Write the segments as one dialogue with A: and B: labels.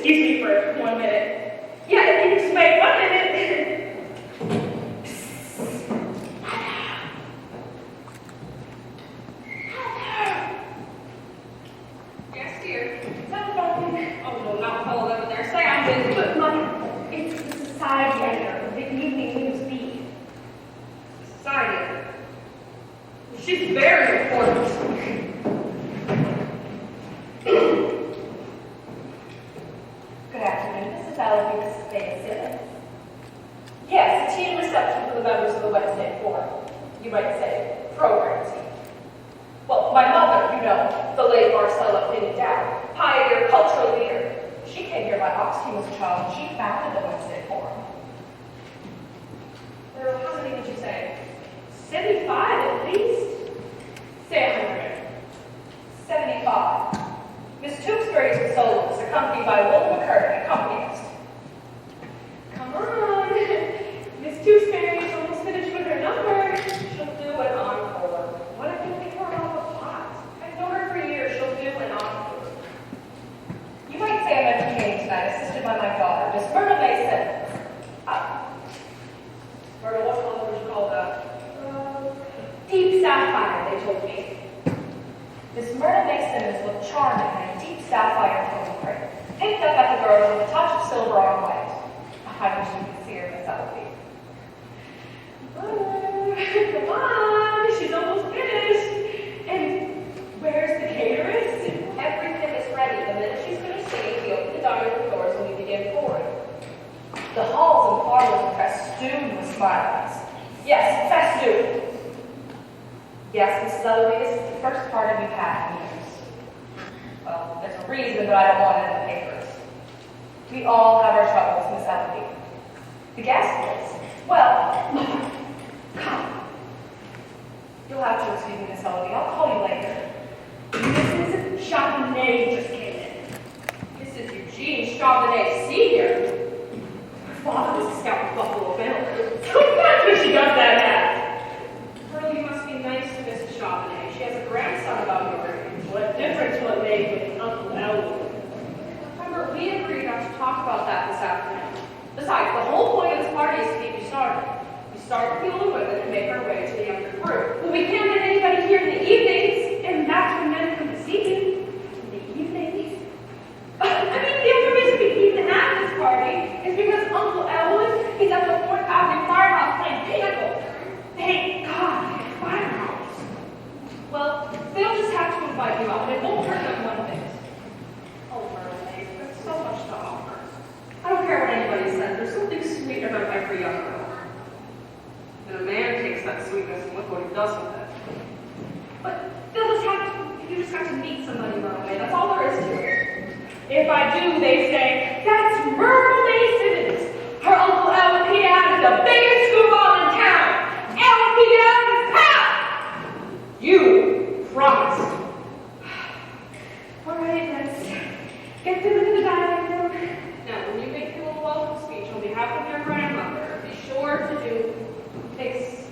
A: excuse me for 1 minute. Yeah, if you just wait 1 minute. Yes, dear. Telephone. Oh, no, not fellow over there. Say I'm busy, but money. It's the society editor of the evening news feed. Society editor. She's very important. Good afternoon. This is Rlcc. Yes, a team reception for the members of the Wednesday Forum. You might say program team. Well, my mother, you know, the late Marcella Down, pioneer, cultural leader. She came here by Ox team as a child, and she founded the Wednesday Forum. Well, how many would you say? 75 at least? Say 100. 75. Miss Tewksbury is the soloist, accompanied by Will McCurdy, accompanist. Come on. Miss Tewksbury's almost finished with her number. She'll do an encore. What if you think her off the pot? I've known her for years. She'll do an encore. You might say I'm entertaining tonight, assisted by my daughter, Miss Myrna Mason. Myrna, what color would you call that? Deep sapphire, they told me. Miss Myrna Mason is look charming in a deep sapphire tone print, picked up at the girdle with a touch of silver on white. I wish you could see her, Miss Eloise. Come on, she's almost finished. And where's the caterers? Everything is ready. The minute she's finished singing, we open the dining room doors and we begin pouring. The halls and parlors are festooned with smiles. Yes, festooned. Yes, Mrs. Eloise, this is the first party we've had in years. Well, there's a reason, but I don't want it in the papers. We all have our troubles, Miss Eloise. The guest list. Well, come. You'll have to excuse me, Miss Eloise. I'll call you later. Mrs. Charbonnet just came in. Mrs. Eugene Charbonnet Sr. Her father was a scout with Buffalo Bill. So naturally she does that now. You must be nice to Mrs. Charbonnet. She has a grandson about your age. What difference will it make with Uncle Elwood? Remember, we agreed not to talk about that this afternoon. Besides, the whole point of this party is to get you started. We start with the older women and make our way to the younger group. Well, we can't get anybody here in the evenings, and that's when men come to see you. In the evenings? I mean, the only reason we can even have this party is because Uncle Elwood is at the 4th Avenue firehouse playing pinochle. Thank God. Firehouse. Well, they'll just have to invite you out. It won't hurt them one bit. Oh, Myrtle, there's so much to offer. I don't care what anybody says. There's something sweet about every young girl. And a man takes that sweetness and look what he does with it. But you just have to meet somebody right away. That's all there is to it. If I do, they say, that's Myrtle Mason's. Her Uncle Elwood P. Down is the biggest screwball in town. Elwood P. Down is power. You promised. All right, let's get them into the dining room. Now, when you make your little welcome speech on behalf of your grandmother, be sure to do this.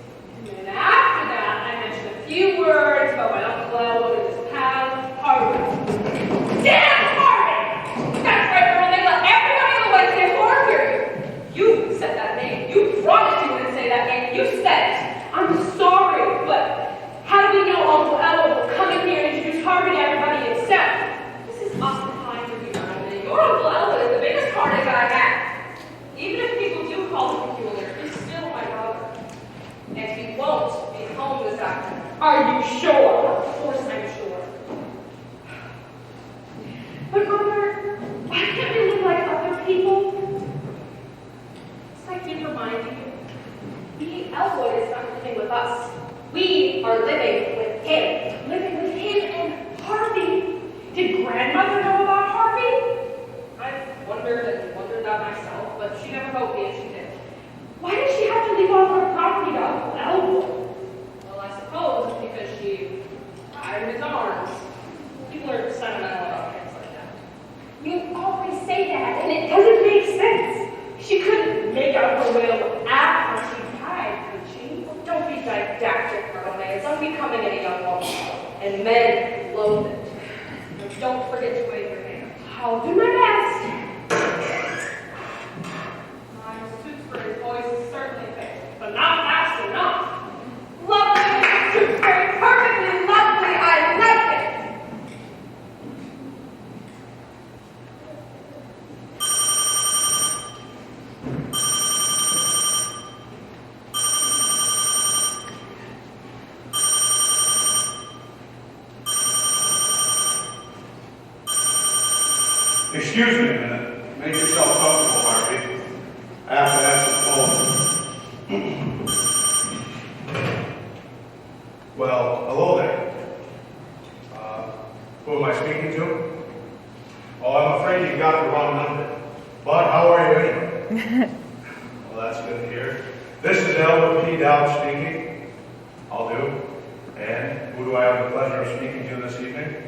A: And after that, I mention a few words about my Uncle Elwood and his pal, Harvey. Damn Harvey! That's right, girl. They let everybody in the Wednesday Forum hear you. You said that name. You promised you wouldn't say that name. You said it. I'm sorry, but how do we know Uncle Elwood will come in here and introduce Harvey to everybody except? This is awfully kind of you, Emily. Your Uncle Elwood is the biggest heartache I have. Even if people do call him peculiar, he's still my brother. And he won't be home this afternoon. Are you sure? Of course I'm sure. But Mother, why can't we live like other people? It's like you remind you. Elwood is not living with us. We are living with him. Living with him and Harvey. Did grandmother know about Harvey? I've wondered that myself, but she never wrote me if she did. Why did she have to leave all her property to Uncle Elwood? Well, I suppose it's because she died in his arms. People are sentimental about things like that. You always say that, and it doesn't make sense. She couldn't make out her will after she died, could she? Don't be didactic, Myrtle May. It's unbecoming in a young woman, and men loathe it. Don't forget to wave your hand. I'll do my best.
B: Excuse me a minute. Make yourself comfortable, Harvey. I have to answer the phone. Well, hello there. Who am I speaking to? Oh, I'm afraid you got the wrong number. But how are you anyway? Well, that's good to hear. This is L.P. Dowd speaking. I'll do. And who do I have the pleasure of speaking to this evening?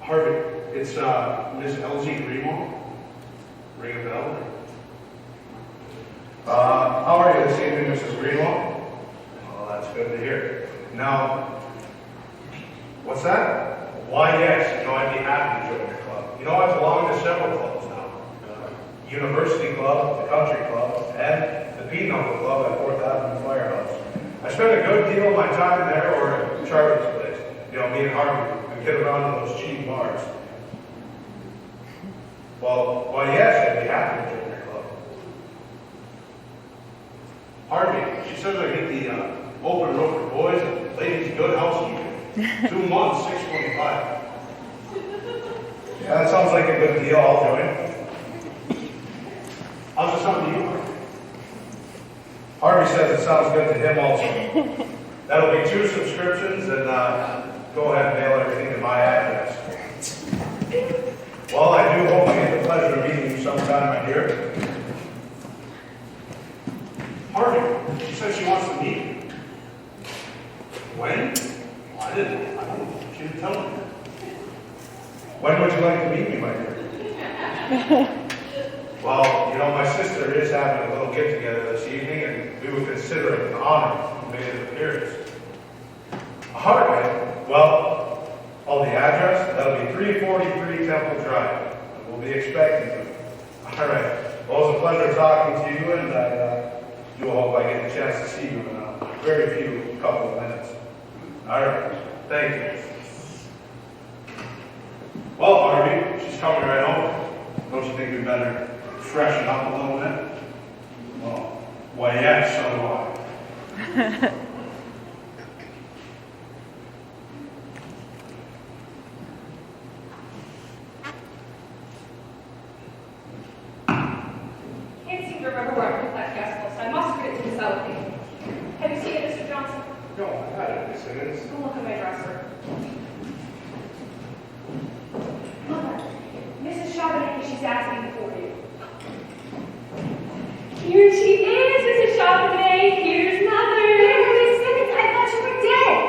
B: Harvey, it's Miss L.Z. Greenwald. Ring a bell? How are you this evening, Mrs. Greenwald? Well, that's good to hear. Now, what's that? Why, yes, I'd be happy to join your club. I belong to several clubs now. University Club, the Country Club, and the Pinochle Club at 4th Avenue Firehouse. I spend a good deal of my time there or at Charlie's place. Me and Harvey, we get around to those cheap bars. Well, yes, I'd be happy to join your club. Harvey, she says I get the open room for boys and ladies good housekeeping. 2 months, $6.25. Yeah, that sounds like a good deal. I'll join. How's it sound to you, Harvey? Harvey says it sounds good to him also. That'll be 2 subscriptions, and go ahead and mail everything to my address. Well, I do hope I get the pleasure of meeting you sometime, my dear. Harvey, she says she wants to meet you. When? I don't know. She didn't tell me. When would you like to meet me, my dear? Well, my sister is having a little get-together this evening, and we would consider it an honor to make an appearance. All right. Well, the address, that'll be 343 Temple Drive. We'll be expecting you. All right. Well, it was a pleasure talking to you, and I do hope I get a chance to see you in a very few couple of minutes. All right. Thank you. Well, Harvey, she's coming right over. Don't you think we better freshen up a little bit? Well, why, yes, so do I.
A: Can't seem to remember where I put that gas close. I must put it to the cellophane. Have you seen it, Mr. Johnson?
B: No, I had it, Miss Higgins.
A: Go look at my dresser. Mother, Mrs. Chauvenet, she's asking for you. Here she is, Mrs. Chauvenet. Here's Mother. Miss Higgins, I thought you were dead.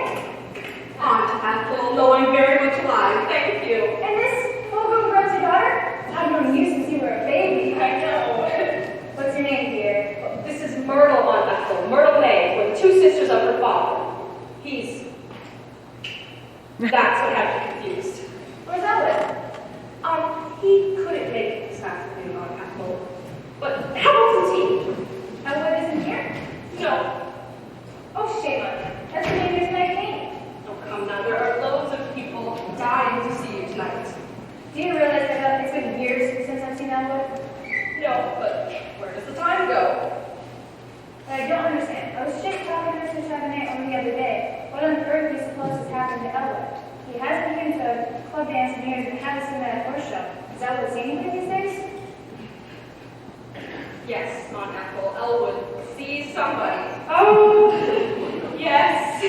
A: Aunt Ethel, no, I'm very much alive. Thank you.
C: And this full-grown grown daughter? I've known you since you were a baby.
A: I know.
C: What's your name, dear?
A: This is Myrtle, Aunt Ethel. Myrtle May, with 2 sisters of her father. That's what had me confused.
C: Where's Elwood?
A: He couldn't make it this afternoon, Aunt Ethel. But how about some tea?
C: Elwood isn't here?
A: No.
C: Oh, Shayla. That's the main reason I came.
A: Oh, come now. There are loads of people dying to see you tonight.
C: Do you realize that it's been years since I've seen Elwood?
A: No, but where does the time go?
C: I don't understand. I was just talking to Mr. Chauvenet only the other day. What on earth do you suppose has happened to Elwood? He hasn't been to club dance in years and hasn't seen that horse show. Is Elwood seeing anybody these days?
A: Yes, Aunt Ethel. Elwood sees somebody. Oh, yes.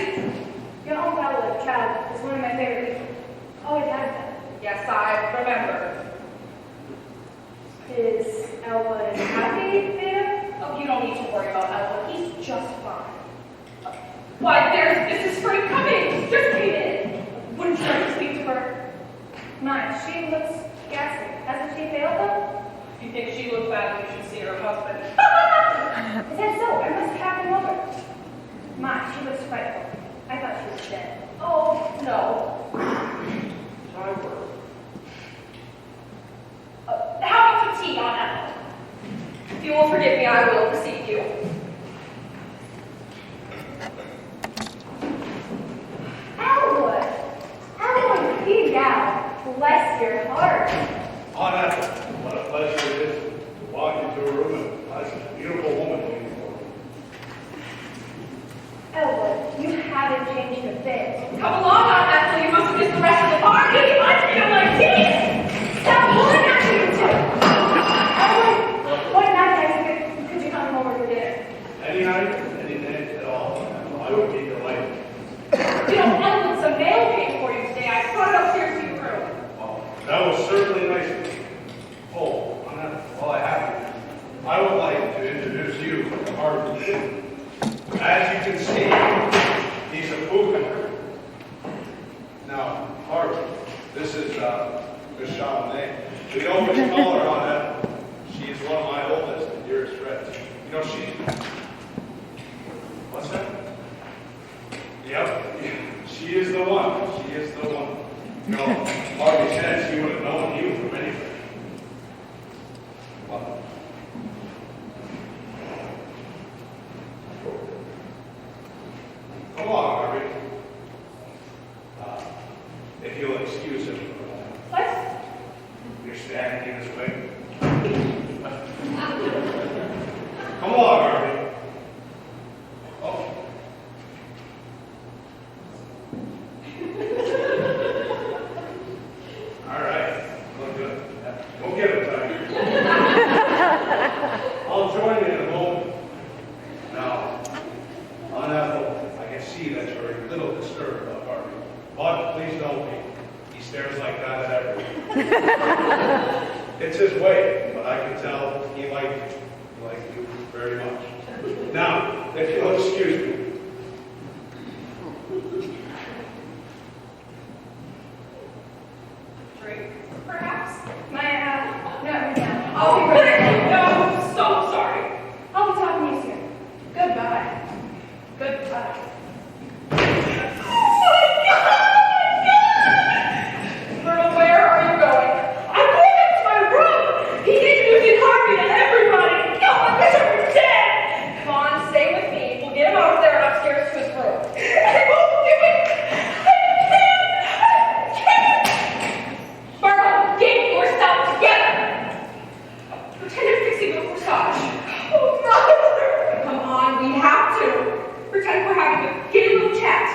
C: Your Uncle Elwood, child, is one of my favorite people. Always has been.
A: Yes, I remember.
C: Is Elwood happy there?
A: Oh, you don't need to worry about Elwood. He's just fine. Why, there's Mrs. Spring coming. Just came in. Wouldn't you like to speak to her?
C: My, she looks ghastly. Hasn't she failed though?
A: If you think she looks bad, you should see her husband.
C: Is that so? I must have him over. My, she looks frightful. I thought she was dead.
A: Oh, no. My word. How about some tea, Aunt Ethel? If you will forgive me, I will precede you.
C: Elwood! Elwood, be down. Bless your heart.
B: Aunt Ethel, what a pleasure it is to walk into a room and find such a beautiful woman waiting for me.
C: Elwood, you haven't changed a bit.
A: Come along, Aunt Ethel. You must have missed the rest of the party. I feel like tea.
C: Stop
B: always call her on that. She is one of my oldest and dearest friends. You know, what's that? Yep, she is the one. She is the one. You know, Harvey said she would have known you from anything. Well, come on, Harvey. If you'll excuse him.
C: What?
B: You're standing in his way. Come on, Harvey. Oh. All right. Look good. Go get him, Tiger. I'll join you in a moment. Now, on Ethel, I can see that you're a little disturbed about Harvey. But please don't be. He stares like that at everyone. It's his way, but I can tell he liked you very much. Now, if you'll excuse me.
A: Drink, perhaps?
C: No, no.
A: I'll be right back. No, I'm so sorry.
C: I'll be talking to you soon. Goodbye.
A: Goodbye. Myrtle, where are you going? I'm going up to my room. He keeps losing Harvey to everybody. No, I wish I were dead. Come on, stay with me. We'll get him out of there and upstairs to his room. I won't do it. I can't. Myrtle, get yourself together. Pretend I'm fixing a corsage. Oh, brother. Come on, we have to. Pretend we're having a gay little chat.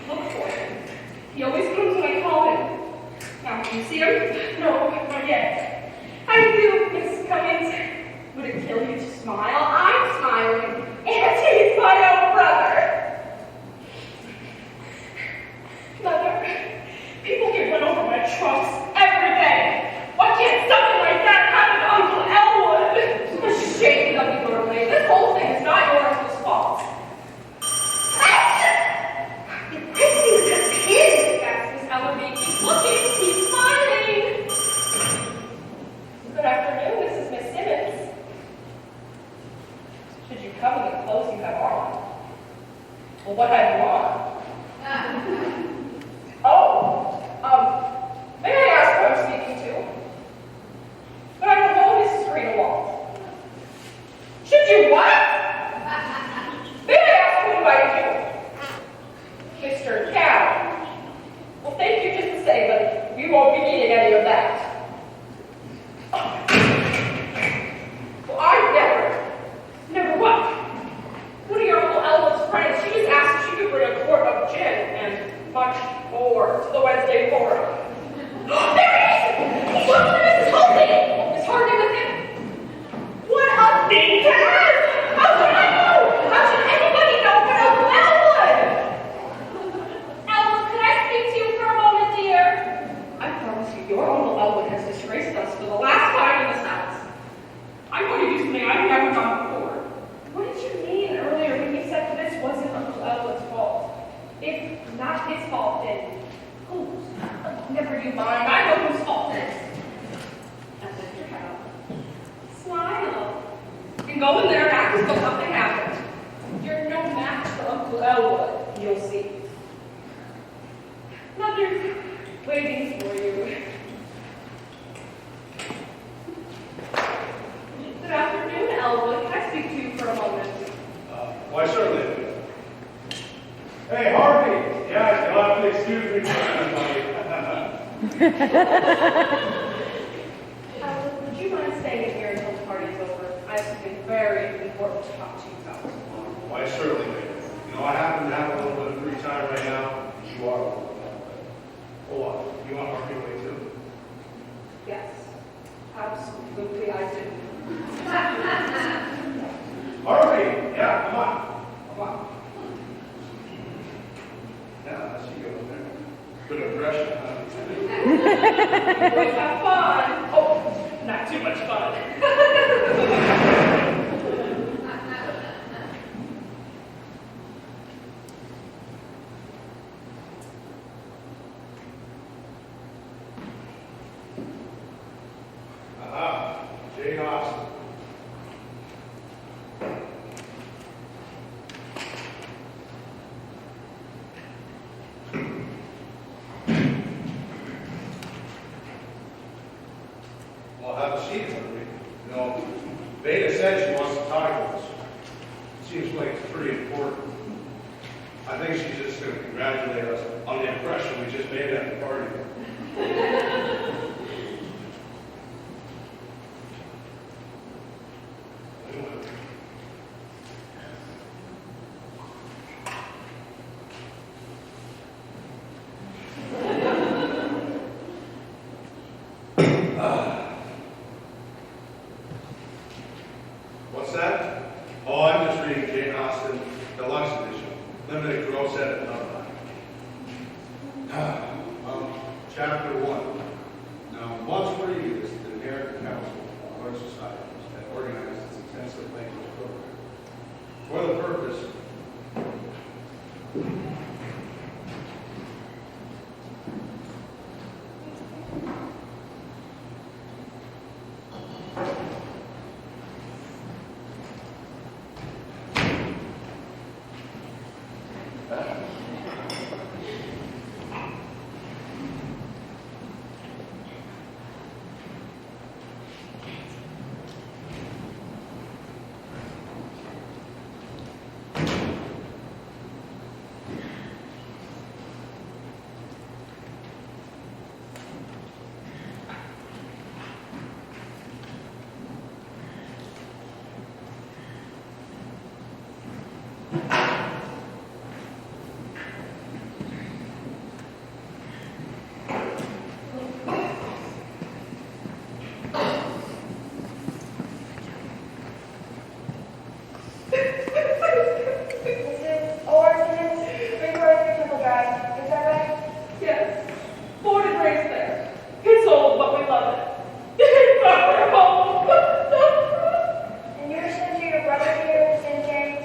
A: Look for him. He always comes when I call him. Now, can you see him? No, not yet. How do you feel, Miss Cummings? Would it kill you to smile? I'm smiling. And he's my own brother. Mother, people can run over my trunks every day. Why can't something like that happen to Uncle Elwood? I'm ashamed of you, Burley. This whole thing is not your uncle's fault. It breaks me with his kid. That's Miss Ellerby. He's looking. He's smiling. Good afternoon, Mrs. Miss Simmons. Should you cover the clothes you have on? Well, what have you on? May I ask who I'm speaking to? But I don't know Mrs. Greenwald. Should you what? May I ask who invited you? Mr. Cow. Well, thank you just the same, but we won't be eating any of that. Well, I never what? One of your Uncle Elwood's friends, she just asked if she could bring a quart of gin and much more to the Wednesday forum. There he is! He's talking to Mrs. Holty! Is Harvey with him? What a thing to ask! How should I know? How should anybody know but Uncle Elwood? Elwood, could I speak to you for a moment, dear? I promise you, your Uncle Elwood has disgraced us for the last time in this house. I'm going to do something I've never done before. What did you mean earlier when you said that this wasn't Uncle Elwood's fault? It's not his fault, then whose? Never you mind. I know whose fault it is. Now lift your head up. Smile. And go in there and act as though nothing happened. You're no match for Uncle Elwood, you'll see. Mother's waiting for you. Good afternoon, Elwood. Can I speak to you for a moment?
B: Why, certainly. Hey, Harvey. Yeah, you'll have to excuse me for everybody.
A: Elwood, would you mind staying here until the party's over? I have something very important to talk to you about.
B: Why, certainly. You know, I happen to have a little bit of free time right now. You are. Oh, what? You want Harvey away too?
A: Yes, absolutely I do.
B: Harvey! Yeah, come on. Come on. Yeah, I see you over there. Good impression, huh?
A: Boys have fun. Oh, not too much fun.
B: I'll have a seat with me. You know, Beta said she wants to talk to us. Seems like it's pretty important. I think she's just going to congratulate us on the impression we just made at the party. What's that? Oh, I'm just reading Jane Austen, Deluxe Edition. Limited gross edit, not mine. Chapter 1. Now, once previous, the American Council of Art Societies had organized its intensive language program. For the purpose
A: Yes. Born and raised there. It's old, but we love it. It's our home.
C: And you were sent to your brother here, St. James?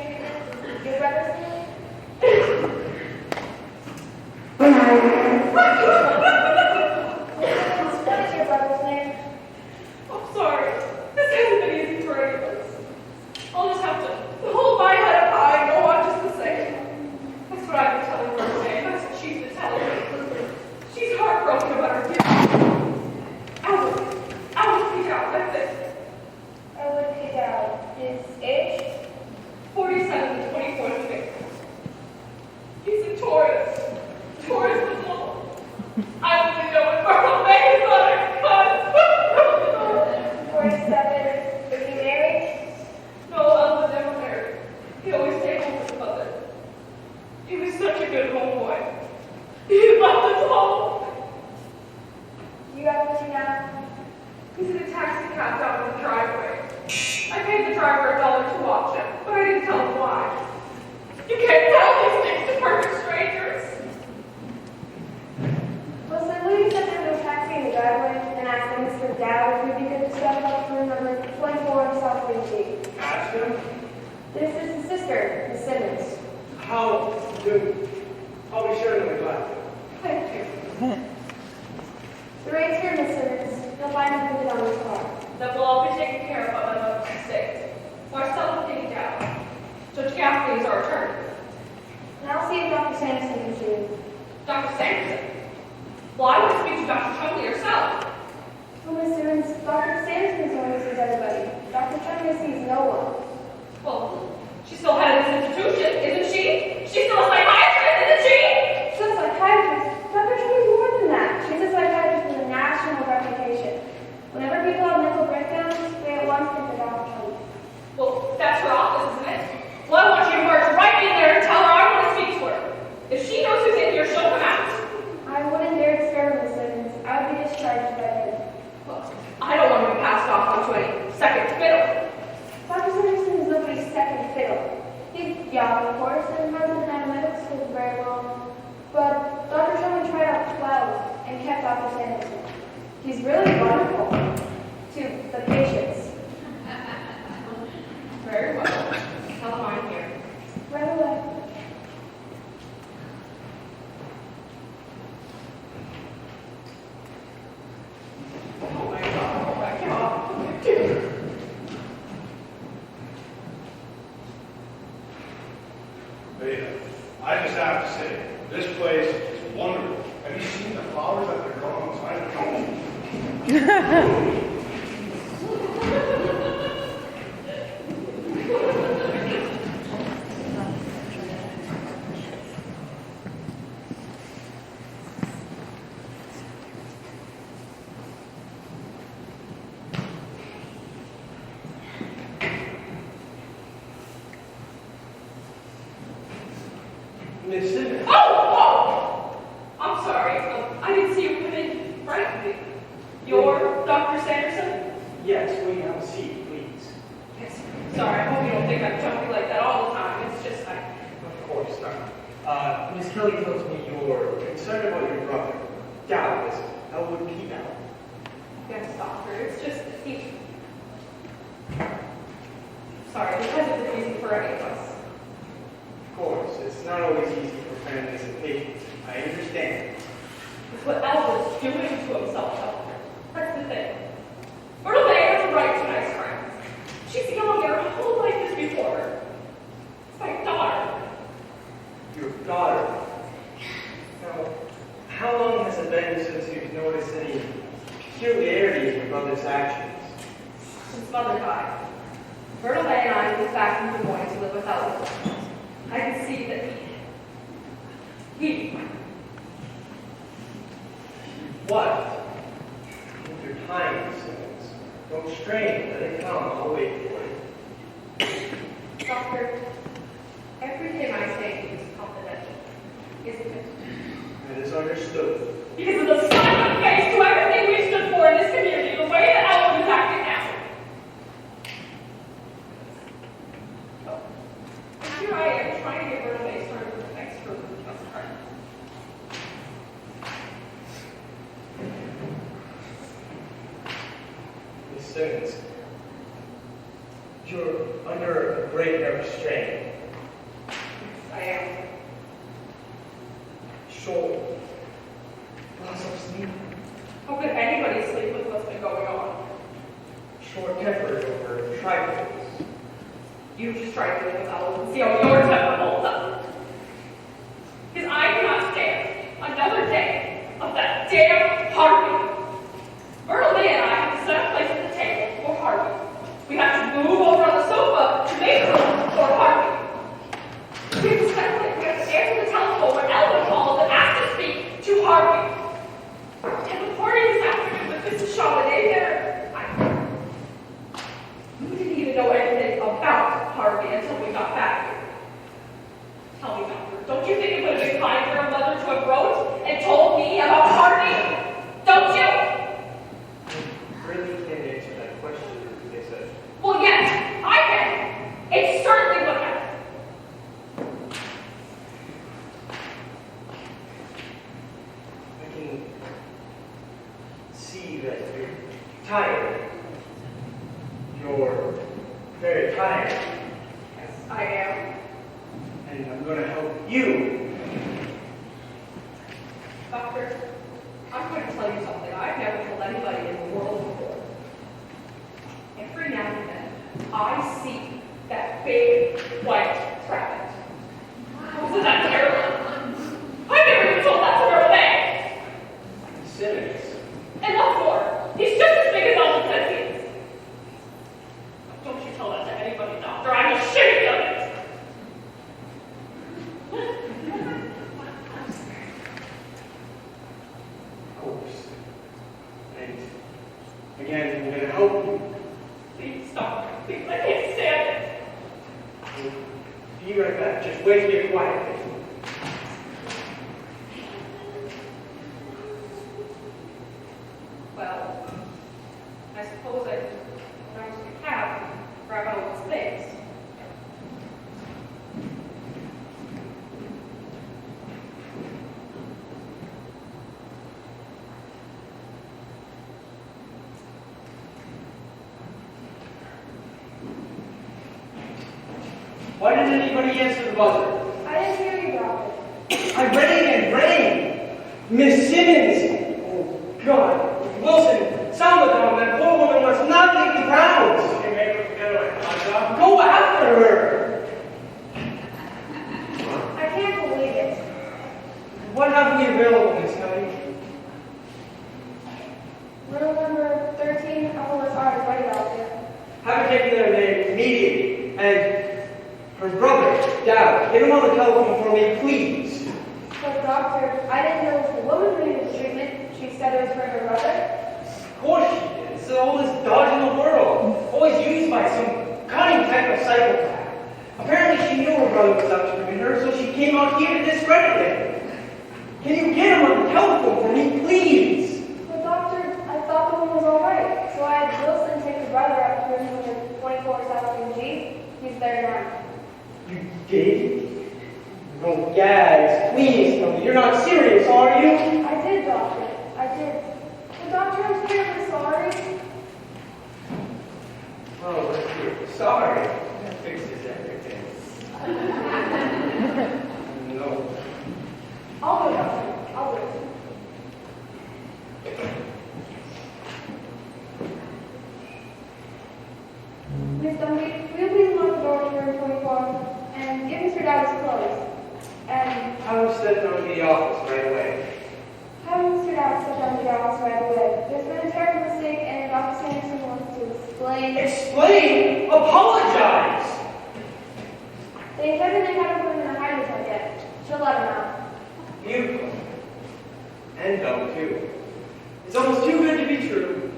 C: Your brother's name? What is your brother's name?
A: I'm sorry. This hasn't been easy for any of us. I'll just have to hold my head up high and go on just the same. That's what I've been telling her today. That's what she's been telling me. She's heartbroken about her gift. I'll speak out. That's it.
C: I would pick out his age.
A: 47 to 24 to 6. He's a Taurus. Taurus the bull. I don't even know what Marvel May thought I was.
C: 47. Is he married?
A: No, I was never married. He always stayed home with his mother. He was such a good homeboy. He left us home.
C: You got what you now?
A: He's in a taxi cab down in the driveway. I paid the driver $1 to watch him, but I didn't tell him why. You can't tell these things to perfect strangers.
C: Well, so will you step into a taxi in the driveway and ask Mr. Dowd if we'd be good to step up for number 24 South Main Street?
D: Ask him
C: This is his sister, Miss Simmons.
D: how good. I'll be sure to be glad.
C: Thank you. The rates here, Miss Simmons. You'll find them printed on this card.
A: That will all be taken care of by my mother's estate. Marcella getting down. Judge Gaffney is our attorney.
C: And I'll see if Dr. Sanderson can see you.
A: Dr. Sanderson. Well, I want to speak to Dr. Chumley herself.
C: Well, Miss Simmons, Dr. Sanderson only sees everybody. Dr. Chumley sees no one.
A: Well, she's still head of this institution, isn't she? She's still a psychiatrist, isn't she?
C: She's a psychiatrist. Dr. Chumley's more than that. She's a psychiatrist with a national reputation. Whenever people have mental breakdowns, they at once think of Dr. Chumley.
A: Well, that's her office, isn't it? Well, I want you to march right in there and tell her I want to speak to her. If she knows who's in here, she'll come out.
C: I wouldn't dare experiment with Simmons. I would be discharged by then.
A: Well, I don't want to be passed off onto any second fiddle.
C: Dr. Sanderson is nobody's second fiddle. He's young, of course, and hasn't been out of medical school for very long. But Dr. Chumley tried out 12 and kept Dr. Sanderson. He's really wonderful to the patients.
A: Very well. Tell them I'm here.
C: Right away.
A: Oh my God, oh my God.
B: Beta, I just have to say, this place is wonderful. Have you seen the flowers that they're growing outside the home?
D: Miss Simmons.
A: Oh! I'm sorry. I didn't see you come in frightened. You're Dr. Sanderson?
D: Yes, will you have a seat, please?
A: Yes. Sorry, I hope you don't think I'm jumpy like that all the time. It's just
D: Of course not. Miss Kelly tells me you're concerned about your brother. Doubtless. Elwood Peabout.
A: Yes, doctor. It's just that he... Sorry, because of the reason for any of us.
D: Of course, it's not always easy for families and patients. I understand.
A: It's what Elwood's doing to himself, doctor. That's the thing. Myrtle Bay has a right to nice friends. She's young and her whole life is before her. It's my daughter.
D: Your daughter. Now, how long has it been since you've noticed any peculiarity in your brother's actions?
A: Since mother died, Myrtle Bay and I moved back from Des Moines to live with Elwood. I can see that he...
D: What? Take your time, Simmons. Don't strain. Let it come. I'll wait for it.
A: Doctor, everything I say to you is confidential, isn't it?
D: It is understood.
A: Because of the silent face to everything we've stood for in this community, the way that Elwood is acting now. So, and here I am trying to get Myrtle Bay started with the next group of just friends.
D: Miss Simmons, you're under a great nervous strain.
A: I am.
D: Short. Loss of sleep.
A: How could anybody sleep with what's been going on?
D: Short-tempered over trifles.
A: You just try to live with Elwood and see how your temper holds up. Because I cannot stand another day of that damn Harvey. Myrtle Lee and I have to set a place at the table for Harvey. We have to move over on the sofa to make room for Harvey. We have to set a place. We have to answer the telephone when Elwood calls and asks to speak to Harvey. And the party this afternoon with Mrs. Shaw and there. We didn't even know anything about Harvey until we got back here. Tell me, doctor, don't you think it would have been kind for a mother to have wrote and told me about Harvey? Don't you?
D: I really can't answer that question, they said.
A: Well, yes, I can. It certainly would have.
D: I can see that you're tired. You're very tired.
A: Yes, I am.
D: And I'm going to help you.
A: Doctor, I'm going to tell you something I've never told anybody in the world before. Every now and then, I see that big white rabbit. Isn't that terrible? I've never even told that to Myrtle Bay.
D: Simmons.
A: And what's more, he's just as big as Elwood says he is. Don't you tell that to anybody, doctor. I'm ashamed of it.
D: Of course. And again, I'm going to help you.
A: Please, doctor. Please, I can't stand it.
D: I'll be right back. Just wait here quietly.
A: Well, I suppose I go down to the cab and grab Elwood's things.
D: Why didn't anybody answer the buzzer?
C: I didn't hear you, Robert.
D: I rang and rang. Miss Simmons. Oh, God. Wilson, sound the dog. That poor woman must not leave the grounds. She made her get away. Go after her.
C: I can't believe it.
D: What have we available, Miss Kelly?
C: Room number 13, OSR is right out there.
D: Have her taken there name immediately. And her brother, Dad, get him on the telephone for me, please.
C: But doctor, I didn't know if the woman needed treatment. She said it was for her brother.
D: Of course she did. It's the oldest dodge in the world. Always used by some cunning type of psychopath. Apparently she knew her brother was out to her, so she came out here to discredit him. Can you get him on the telephone for me, please?
C: But doctor, I thought the woman was all right, so I had Wilson take the brother up to him with a 24/7 G. He's there now.
D: You did? Oh, guys, please tell me you're not serious, are you?
C: I did, doctor. I did. But doctor, I'm terribly sorry.
D: Oh, let's hear it. Sorry. That fixes everything. No.
C: I'll go, doctor. I'll do it. Miss Dunby, will you please lock the door to room 24 and give Mr. Dowd's clothes? And
D: I will step down to the office right away.
C: have Mr. Dowd step down to the office right away. There's been a terrible mistake and Dr. Sanderson wants to explain.
D: Explain! Apologize!
C: They said that they haven't put him in a hiding cell yet. She'll let him out.
D: Beautiful. And dumb, too. It's almost too good to be true.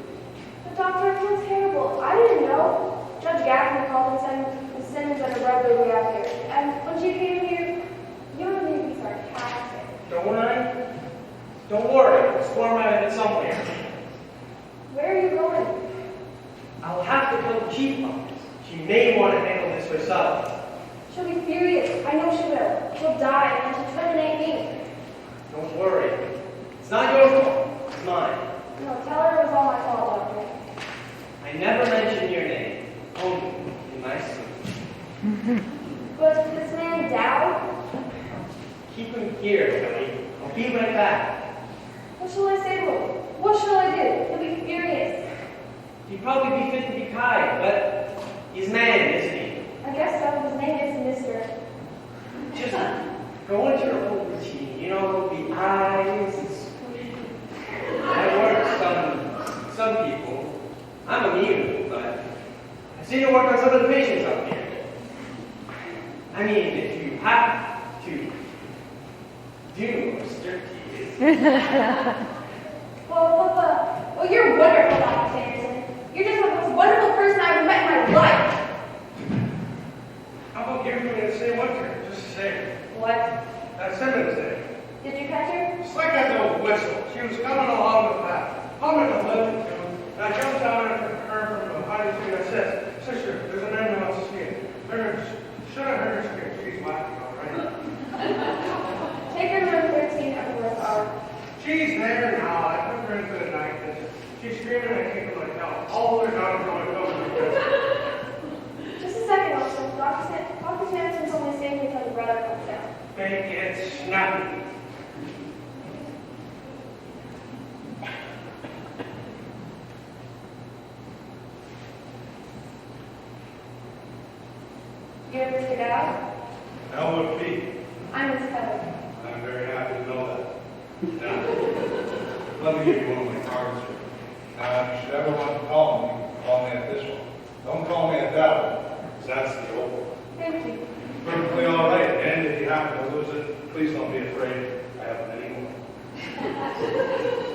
C: But doctor, it feels terrible. I didn't know. Judge Gaffney called Miss Simmons and her brother will be out here. And when she came here, you don't need to be sarcastic.
D: Don't I? Don't worry. I'll storm out of it somewhere.
C: Where are you going?
D: I'll have to tell the chief office. She may want to handle this herself.
C: She'll be furious. I know she will. She'll die and she'll terminate me.
D: Don't worry. It's not your fault. It's mine.
C: No, tell her it was all my fault, doctor.
D: I never mentioned your name. Only in my sleep.
C: But this man Dowd?
D: Keep him here, Billy. I'll be right back.
C: What shall I say to him? What shall I do? He'll be furious.
D: He'd probably be fit to be kind, but he's man, isn't he?
C: I guess so. His name is Mr.
D: Just go into your old routine. You know, the eyes. That works some people. I'm immune, but I've seen it work on some of the patients out here. I mean, if you have to do a striptease.
C: Well, you're wonderful, Dr. Sanderson. You're just the most wonderful person I've ever met in my life.
B: How about giving me the same winter? Just the same.
C: What?
B: That Simmons day.
C: Did you catch her?
B: Just like that little whistle. She was coming along the path, humming a little tune, and I jumped out at her from behind the tree and I said, Sister, there's an ambulance here. Should have heard her scream. She's laughing, all right?
C: Take her to room 13 at the worst hour.
B: She's there now. I took her into the night visit. She's screaming and kicking like hell. All her daughters going to come.
C: Just a second, officer. Dr. Sanderson told me to stay here until the brother comes down.
B: Make it snappy.
C: You're Mr. Dowd?
B: L.O.P.
C: I'm Miss Heather.
B: I'm very happy to know that. Now, let me give you one of my cards here. Now, if you should ever want to call me at this one. Don't call me at that one, because that's the old one.
C: Thank you.
B: Perfectly all right. And if you happen to lose it, please don't be afraid. I have many more.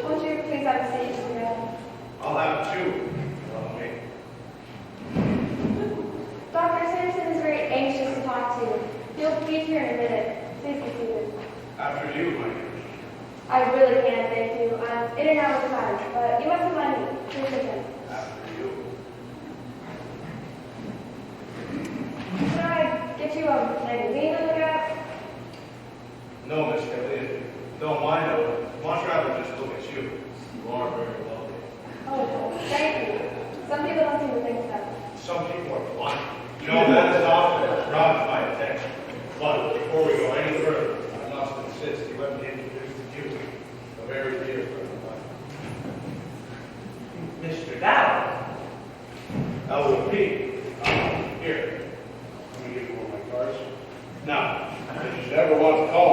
C: Won't you please have a seat, Mr. Dowd?
B: I'll have two. Follow me.
C: Dr. Sanderson is very anxious to talk to you. He'll be here in a minute. Please be seated.
B: After you, my dear.
C: I really can't thank you. I'm in and out of time, but you mustn't mind me. Please sit down.
B: After you.
C: Can I get you a magazine to look at?
B: No, Miss Kelly, if you don't mind, I'd much rather just look at you. You are very lovely.
C: Oh, thank you. Some people don't seem to think so.
B: Some people are blind. You know, that is often brought to my attention. But before we go any further, I must insist you let me introduce to you a very dear friend of mine.
D: Mr. Dowd.
B: L.O.P. Here. Let me give you one of my cards. Now, if you should ever want to call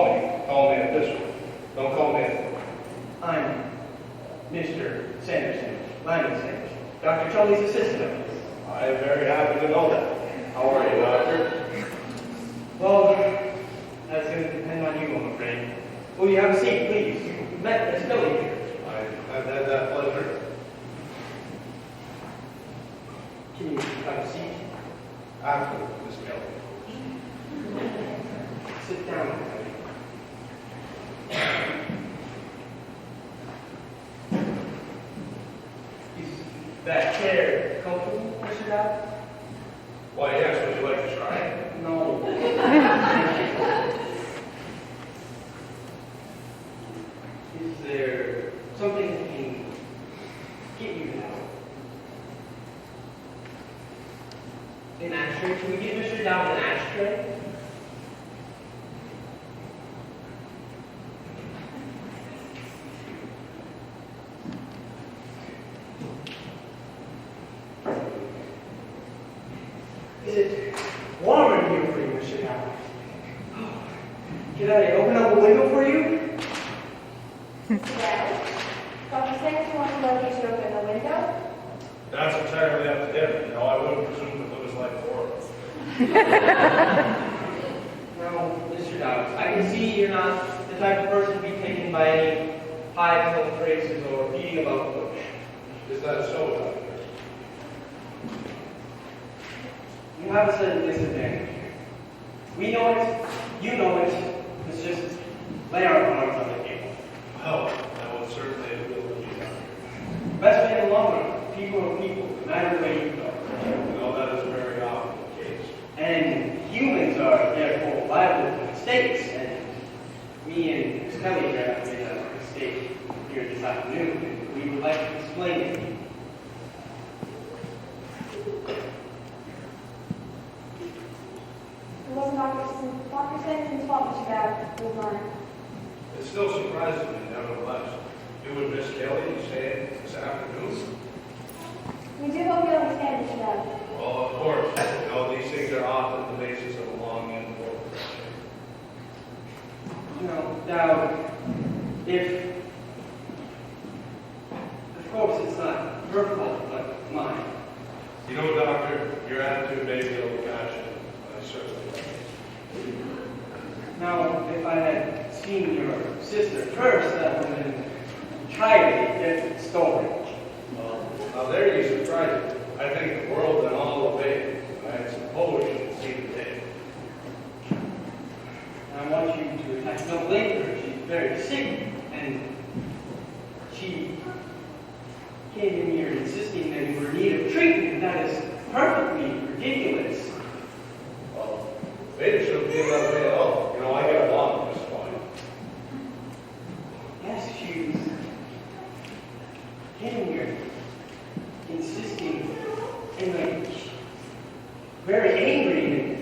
B: me at this one. Don't call me at the one.
D: I'm Mr. Sanderson, Lyman Sanderson, Dr. Charlie's assistant.
B: I am very happy to know that. How are you, Doctor?
D: Well, that's going to depend on you, I'm afraid. Will you have a seat, please? You met Miss Kelly here.
B: I've had that pleasure.
D: Can you have a seat?
B: After Miss Kelly.
D: Sit down. Is that chair comfortable, Mr. Dodd?
B: Why, yes, would you like to try?
D: No. Is there something that can get you now? An ashtray? Can we get Mr. Dodd an ashtray? Is it warm in here for you, Mr. Dodd? Can I open up a window for you?
C: Well, Dr. Six wants to locate you open the window.
B: That's entirely up to him. You know, I wouldn't presume to put his life forward.
D: No, Mr. Dodd, I can see you're not the type of person to be taken by any high-flown phrases or beating about the bush.
B: Is that so, Doctor?
D: You have a certain disadvantage here. We know it, you know it. Let's just lay our cards on the table.
B: Well, that would certainly appeal to me, Doctor.
D: Best way in the long run, people are people, no matter where you go.
B: You know, that is very often the case.
D: And humans are therefore liable to mistakes. And me and Miss Kelly here have made a mistake here this afternoon, and we would like to explain it.
C: It wasn't Dr. Simpson's fault, Mr. Dad. We've learned.
B: It still surprises me, nevertheless. You would Miss Kelly say this afternoon?
C: We do hope you understand, Mr. Dad.
B: Well, of course. You know, these things are often the basis of a long and important discussion.
D: You know, now, if, of course, it's not her fault, but mine.
B: You know, Doctor, your attitude may be old-fashioned, but I certainly like it.
D: Now, if I had seen your sister first, that would have been entirely a different story.
B: Well, now there you surprise me. I think the world and all obey. I suppose you can see the day.
D: I want you to don't blame her. She's very sick, and she came in here insisting that you were in need of treatment. That is perfectly ridiculous.
B: Well, maybe she'll feel that way at all. You know, I get along with Miss Fine.
D: Yes, she was came here insisting and like very angry, and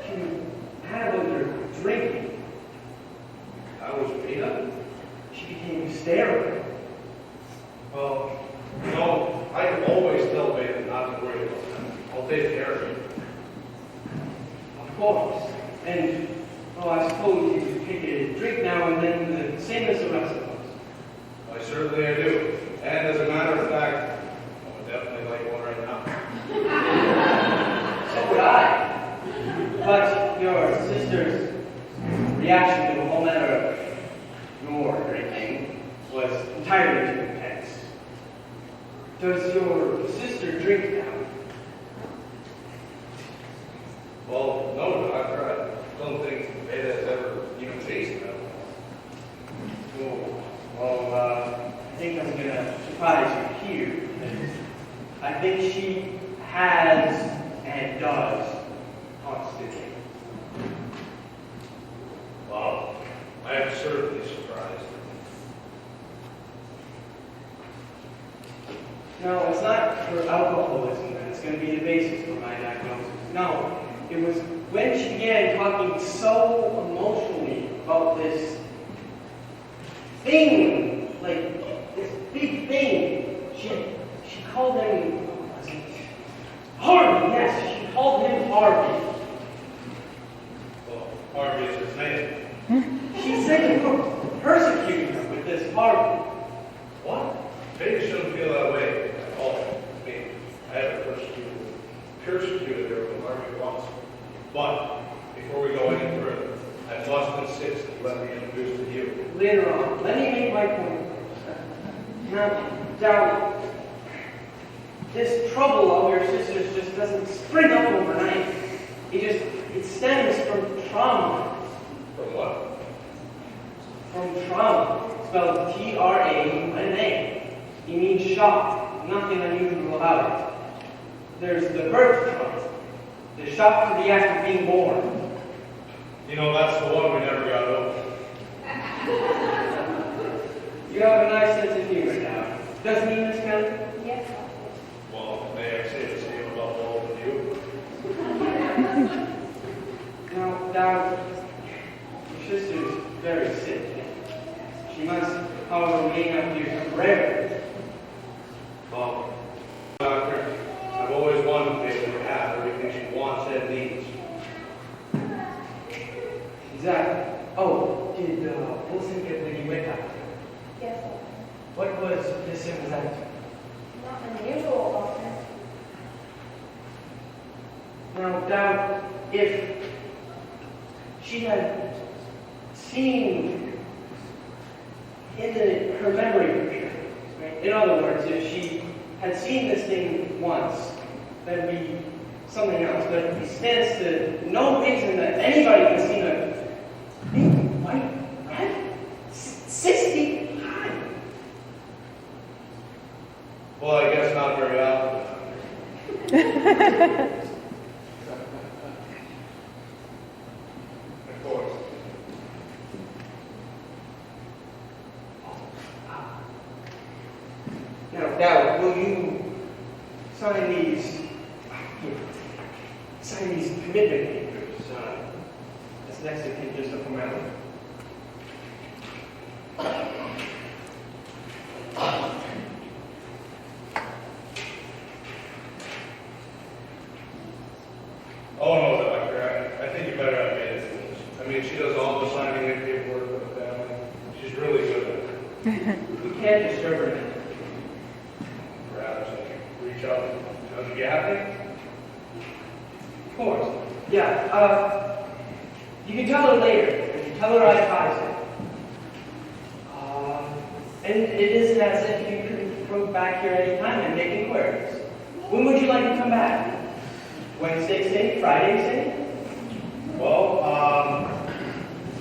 D: she had what you're drinking.
B: I was beat up.
D: She became hysterical.
B: Well, you know, I can always tell Beta not to worry about that. I'll take care of you.
D: Of course. And, well, I suppose you take a drink now and then, the same as the rest of us.
B: I certainly do. And as a matter of fact, I would definitely like one right now.
D: So would I. But your sister's reaction to a whole matter of your drinking was entirely too intense. Does your sister drink now?
B: Well, no, Doctor. I don't think Beta has ever even tasted that.
D: Oh, well, I think I'm going to surprise you here. I think she has and does constantly.
B: Well, I am certainly surprised.
D: No, it's not her alcoholism that's going to be the basis for my diagnosis. No, it was when she began talking so emotionally about this thing, like this big thing. She called him, what was it? Harvey, yes, she called him Harvey.
B: Well, Harvey is his name.
D: She said you were persecuting her with this Harvey.
B: What? Beta shouldn't feel that way at all. I mean, I haven't persecuted her with Harvey once. But before we go any further, I must insist that you let me introduce to you.
D: Later on, let me make my point first. Now, this trouble of your sisters just doesn't spring up overnight. It stems from trauma.
B: From what?
D: From trauma, spelled T-R-A-U-M-A. It means shock, nothing unusual about it. There's the birth trauma, the shock to the act of being born.
B: You know, that's the one we never got over.
D: You have a nice sense of humor now. Doesn't he, Miss Kelly?
C: Yes.
B: Well, may I say the same about all of you?
D: Now, your sister's very sick. She must, however, remain up here forever.
B: Well, doctor, I've always wanted to be able to have everything she wants and needs.
D: Exactly. Oh, did Wilson get when you went out?
C: Yes.
D: What was Miss Simmons' attitude?
C: Not unusual, Doctor.
D: Now, if she had seen in her memory picture, right? In other words, if she had seen this thing once, that'd be something else. But it stands to no reason that anybody can see a big white rabbit 6 feet high.
B: Well, I guess not very often. Of course.
D: Now, will you sign these commitment papers? That's next to him, just a formality.
B: Oh no, doctor, I think you better have made it. I mean, she does all the signing and paperwork for the family. She's really good at it.
D: We can't disturb her now.
B: Perhaps I can reach out to the happy.
D: Of course. Yeah, you can tell her later. You can tell her I advised her. And it isn't as if you could come back here anytime and make inquiries. When would you like to come back? Wednesday, say? Friday, say?
B: Well,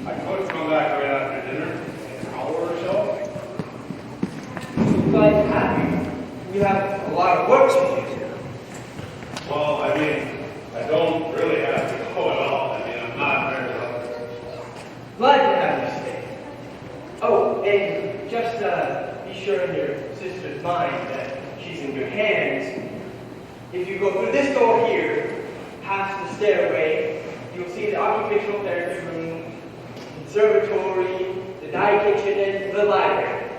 B: I could come back right after dinner, in an hour or so.
D: Glad to have you. You have a lot of work to do here.
B: Well, I mean, I don't really have to go at all. I mean, I'm not very hungry.
D: Glad to have you stay. Oh, and just be sure in your sister's mind that she's in good hands. If you go through this door here, past the stairway, you'll see the occupational therapy room, the observatory, the dye kitchen, and the library.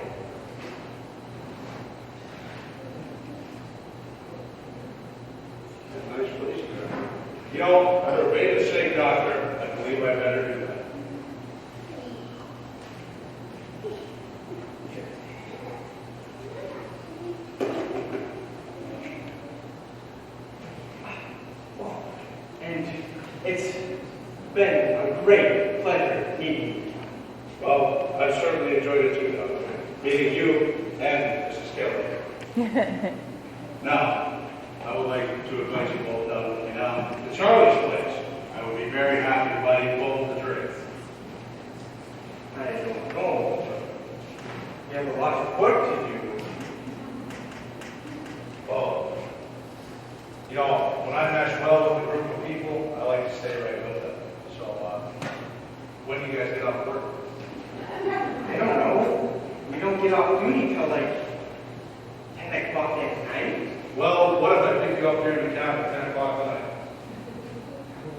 B: It's a nice place to go. You know, for the rated sake, doctor, I believe I better do that.
D: And it's been a great pleasure meeting you.
B: Well, I've certainly enjoyed it too, doctor. Meeting you and Mrs. Kelly. Now, I would like to invite you both down with me now to Charlie's place. I would be very happy to buy you both a drink.
D: I don't know, but you have a lot of work to do.
B: Well, you know, when I mesh well with a group of people, I like to stay right with them. So, when do you guys get off work?
D: I don't know. We don't get off duty till like 10 o'clock at night.
B: Well, what if I pick you up here in the town at 10 o'clock tonight?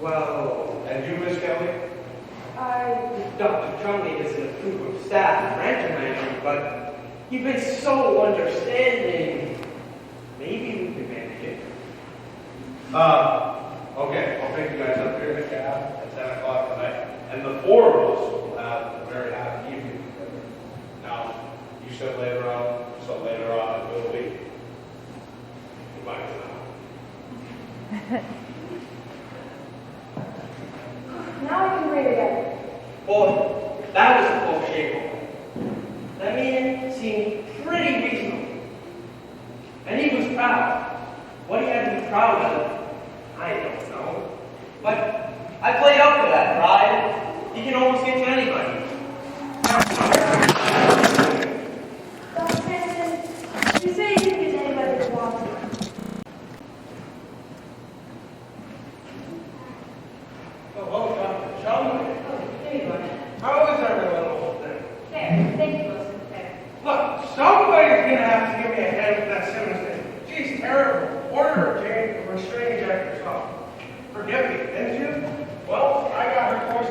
D: Well,
B: And you, Miss Kelly?
D: Dr. Trumley doesn't approve of staff randomizing, but you've been so understanding. Maybe we can manage it.
B: Okay, I'll pick you guys up here in the cab at 10 o'clock tonight, and the four of us will have a very happy evening together. Now, you said later on, so later on it will be. Goodbye for now.
C: Now we can play together.
D: Boy, that was a close shave. That man seemed pretty reasonable. And he was proud. What he had to be proud of, I don't know. But I played up to that pride. He can almost get to anybody.
C: Dr. Sanderson, you say you can get anybody that wants you.
D: Oh, Dr. Chumley.
C: Oh, there you are.
D: How is everyone over there?
C: There. Thank you, Wilson. There.
D: Look, somebody's gonna have to give me a hand with that Simmons thing. She's terrible. Order her to restrain Jack herself. Forgive me, didn't you? Well, I got her course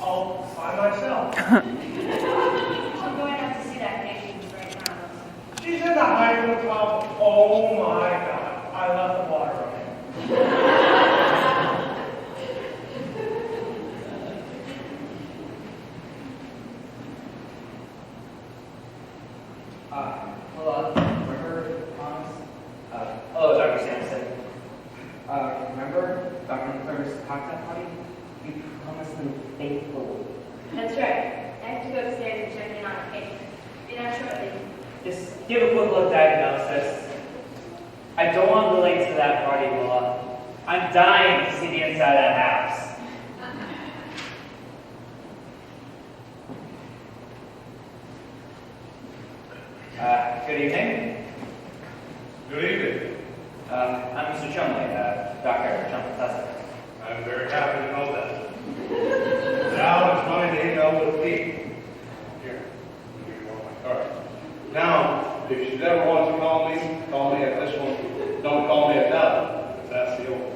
D: all by myself.
C: I'm going out to see that patient right now, Wilson.
D: She's in the hydro club. Oh my God. I left the water running.
E: Hello, remember Thomas? Hello, Dr. Sampson. Remember Dr. McClure's cocktail party? You promised me faithfully.
C: That's right. I have to go upstairs and check in on a patient. Be out shortly.
E: Just give a quick look diagnosis. I don't want to relate to that party, Willa. I'm dying to see the inside of that house. Good evening.
B: Good evening.
E: I'm Mr. Chumley, Dr. Chumley Tusker.
B: I'm very happy to know that. Now it's my name, Elwood Lee. Here, I'll give you one of my cards. Now, if you ever want to call me at this one. Don't call me at that, because that's the old.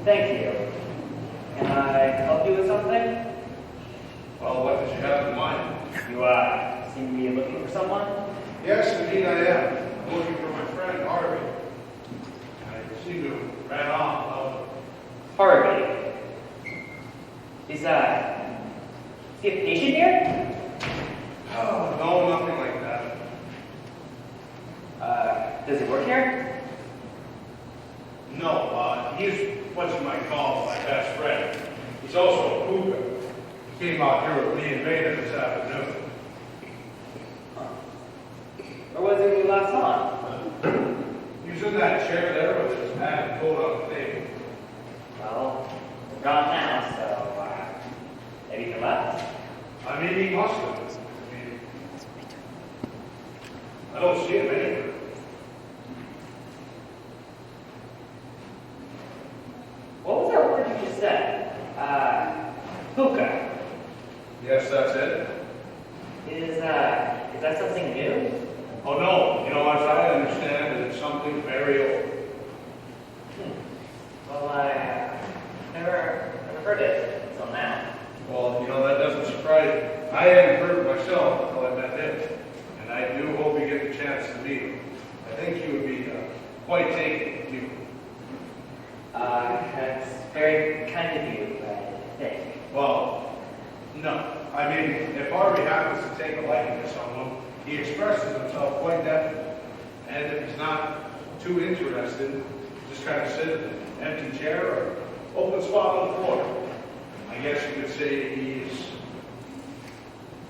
E: Thank you. Can I help you with something?
B: Well, what did you have in mind?
E: You, seem to be looking for someone?
B: Yes, indeed I am. I'm looking for my friend Harvey. I seem to have ran off.
E: Harvey. Is he a patient here?
B: Oh, no, nothing like that.
E: Does he work here?
B: No, he's what you might call my best friend. He's also a cougar. He came out here with me and Vader this afternoon.
E: Or was it we last saw him?
B: He was in that chair there with his hat and coat on the table.
E: Well, we're gone now, so, maybe he left?
B: I mean, he must have. I don't see him anywhere.
E: What was that word you just said? Hookah.
B: Yes, that's it.
E: Is that something new?
B: Oh, no. You know, as I understand it, it's something very old.
E: Well, I never heard it until now.
B: Well, you know, that doesn't surprise me. I hadn't heard it myself until I met him. And I do hope you get the chance to meet him. I think you would be quite taken with you.
E: That's very kind of you, I think.
B: Well, no. I mean, if Harvey happens to take a liking to someone, he expresses himself quite definitely. And if he's not too interested, just kind of sit in an empty chair or open spot on the floor. I guess you could say he's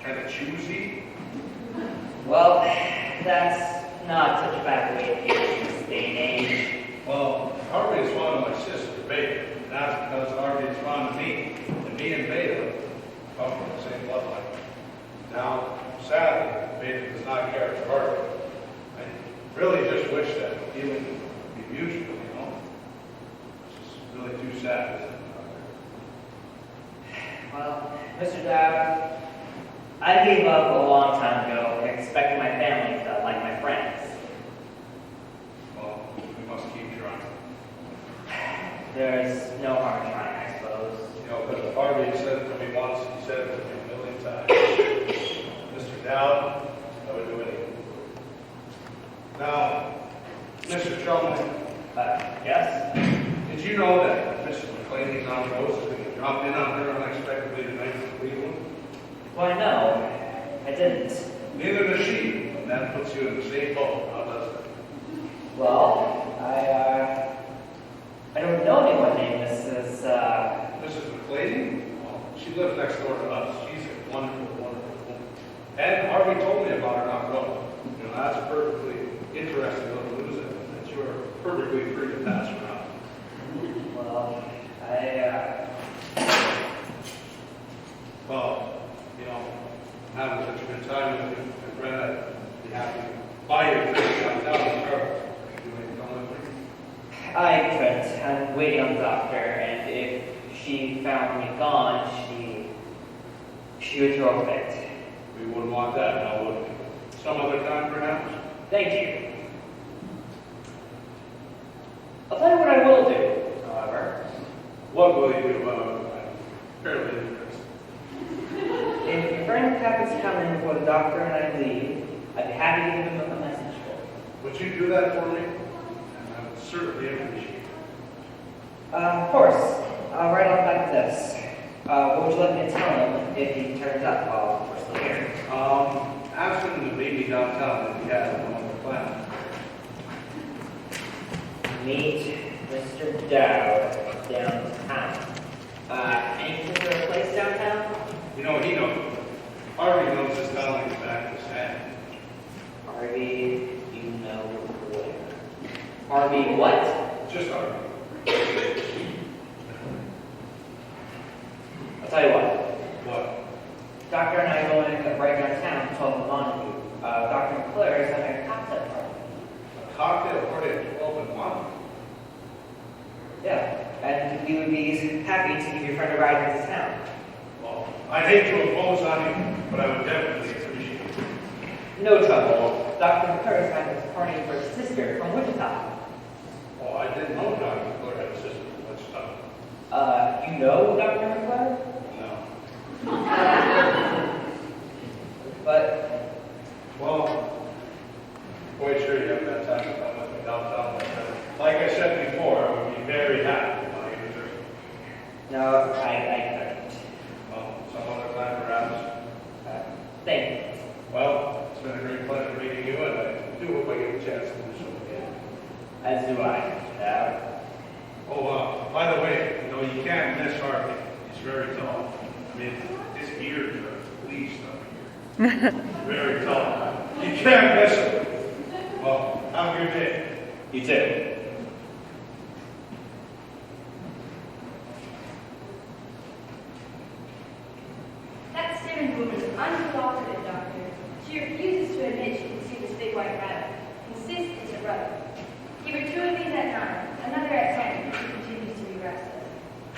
B: kind of choosy.
E: Well, that's not such a bad way to be in this day and age.
B: Well, Harvey is fond of my sister, Beta. And that's because Harvey is fond of me. And me and Beta come from the same bloodline. Now, sadly, Beta does not care for Harvey. I really just wish that feeling would be mutual, you know? It's just really too sad, isn't it?
E: Well, Mr. Dowd, I gave up a long time ago expecting my family to like my friends.
B: Well, we must keep trying.
E: There's no harm in trying, I suppose.
B: You know, because Harvey said it to me once, he said it to me a million times. Mr. Dowd, I would do anything. Now, Mr. Chumley,
E: Yes?
B: did you know that Mrs. McClaney's on Rose is going to drop in on her unexpectedly tonight from Cleveland?
E: Why, no, I didn't.
B: Neither does she, and that puts you in the same boat. How does it?
E: Well, I don't know anyone named Mrs.
B: Mrs. McClaney? Well, she lives next door to us. She's a wonderful, wonderful woman. And Harvey told me about her not going. You know, that's perfectly interesting little news, and that you're perfectly free to pass around.
E: I couldn't. I'm waiting on the doctor, and if she found me gone, she would throw a fit.
B: We wouldn't want that, now would we? Some other time, perhaps?
E: Thank you. I'll tell you what I will do, however.
B: What will you do? I'm fairly interested.
E: If your friend happens to come in before the doctor and I leave, I'd be happy to give him a message for him.
B: Would you do that for me? And I would certainly appreciate it.
E: Of course. Right on back to this. What would you like me to tell him if he turns up while we're still here?
B: Ask him to meet me downtown if he has one on the plan.
E: Meet Mr. Dowd downtown. Any particular place downtown?
B: You know, he knows. Harvey knows this town like the back of his hand.
E: Harvey, you know where? Harvey what?
B: Just Harvey.
E: I'll tell you what.
B: What?
E: Doctor and I are going right downtown to 12 Montague. Dr. McClure is having a cocktail party.
B: A cocktail party at 12 and 1?
E: Yeah, and we would be happy to give your friend a ride into town.
B: Well, I'd hate to impose on you, but I would definitely appreciate it.
E: No trouble. Dr. McClure is having this party for his sister from Wichita.
B: Oh, I didn't know Dr. McClure had a sister from Wichita.
E: You know Dr. McClure?
B: No.
E: But,
B: Well, quite sure you have that time to come with me downtown. Like I said before, I would be very happy if I was there.
E: no, I couldn't.
B: Well, some other time perhaps.
E: Thank you.
B: Well, it's been a great pleasure meeting you, and I do hope I get a chance to do so again.
E: As do I, Mr. Dowd.
B: Oh, by the way, you know, you can't miss Harvey. He's very tall. I mean, his ears are fleeced up here. Very tall. You can't miss him. Well, have a good day.
E: You too.
C: That Simmons woman is uncooperative, Doctor. She refuses to admit she can see this big white rabbit. Insists it's a brother. Give her 2 of these at 9, another at 10 if she continues to be restless.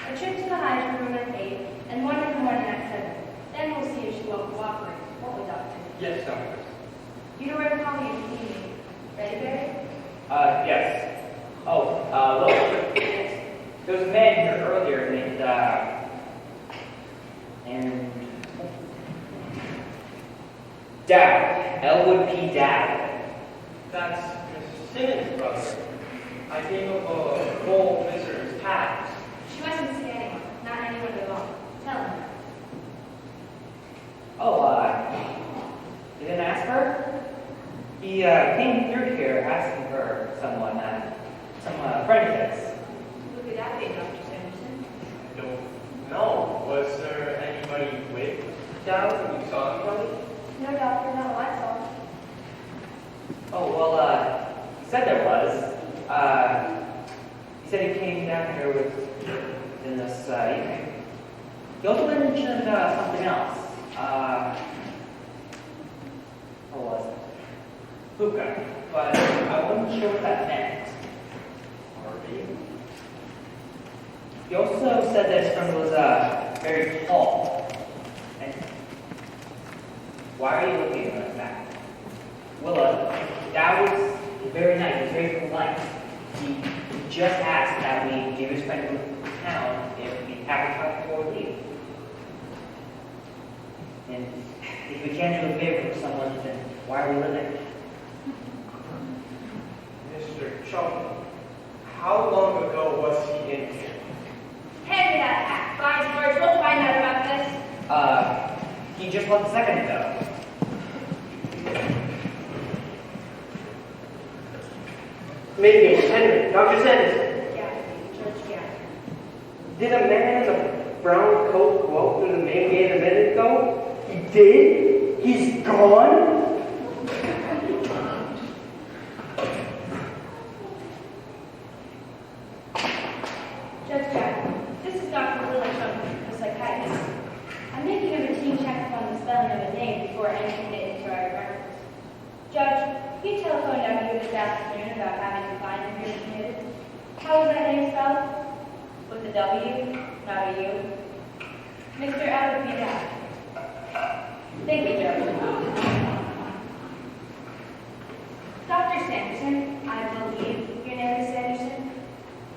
C: A trip to the hygiene room at 8, and 1 in the morning at 7. Then we'll see if she will cooperate. Won't we, Doctor?
D: Yes, doctor.
C: You know where to call me if you need me. Ready, Barry?
E: Yes. Oh, look. There was a man here earlier named, Dowd. Elwood P. Dowd.
D: That's Mrs. Simmons' brother. I came up a full visitor's pass.
C: She mustn't see anyone, not anyone at all. Tell him.
E: Oh, you didn't ask her? He came through here asking for someone, some friend of his.
C: Who could that be, Dr. Sanderson?
D: I don't know. Was there anybody with Dowd? You saw anybody?
C: No, Doctor, not what I saw.
E: Oh, well, he said there was. He said he came down here in this evening. He also mentioned something else. What was it? Hookah. But I wasn't sure what that meant.
D: Harvey?
E: He also said that his friend was very tall. And why are you looking at that? Well, that was very nice. He was very polite. He just asked that we give his friend to town if we have a talk before we leave. And if we can't do a favor for someone, then why are we living?
D: Mr. Chum, how long ago was he in here?
C: Hand me that hat. By George, we'll find out about this.
E: He just left a second ago.
D: Maybe it's Henry. Dr. Sanderson.
C: Yeah, George, yeah.
D: Did a man in a brown coat go out through the main gate a minute ago? He did? He's gone?
C: Judge Jack, this is Dr. Rlcc, the psychiatrist. I'm making a routine check on the spelling of a name before entering it into our records. Judge, you telephoned out here this afternoon about having a fine here committed. How was that name spelled?
A: With a W, not a U.
C: Mr. L.P.
A: Thank you, Joe.
C: Dr. Sanderson, I believe your name is Sanderson.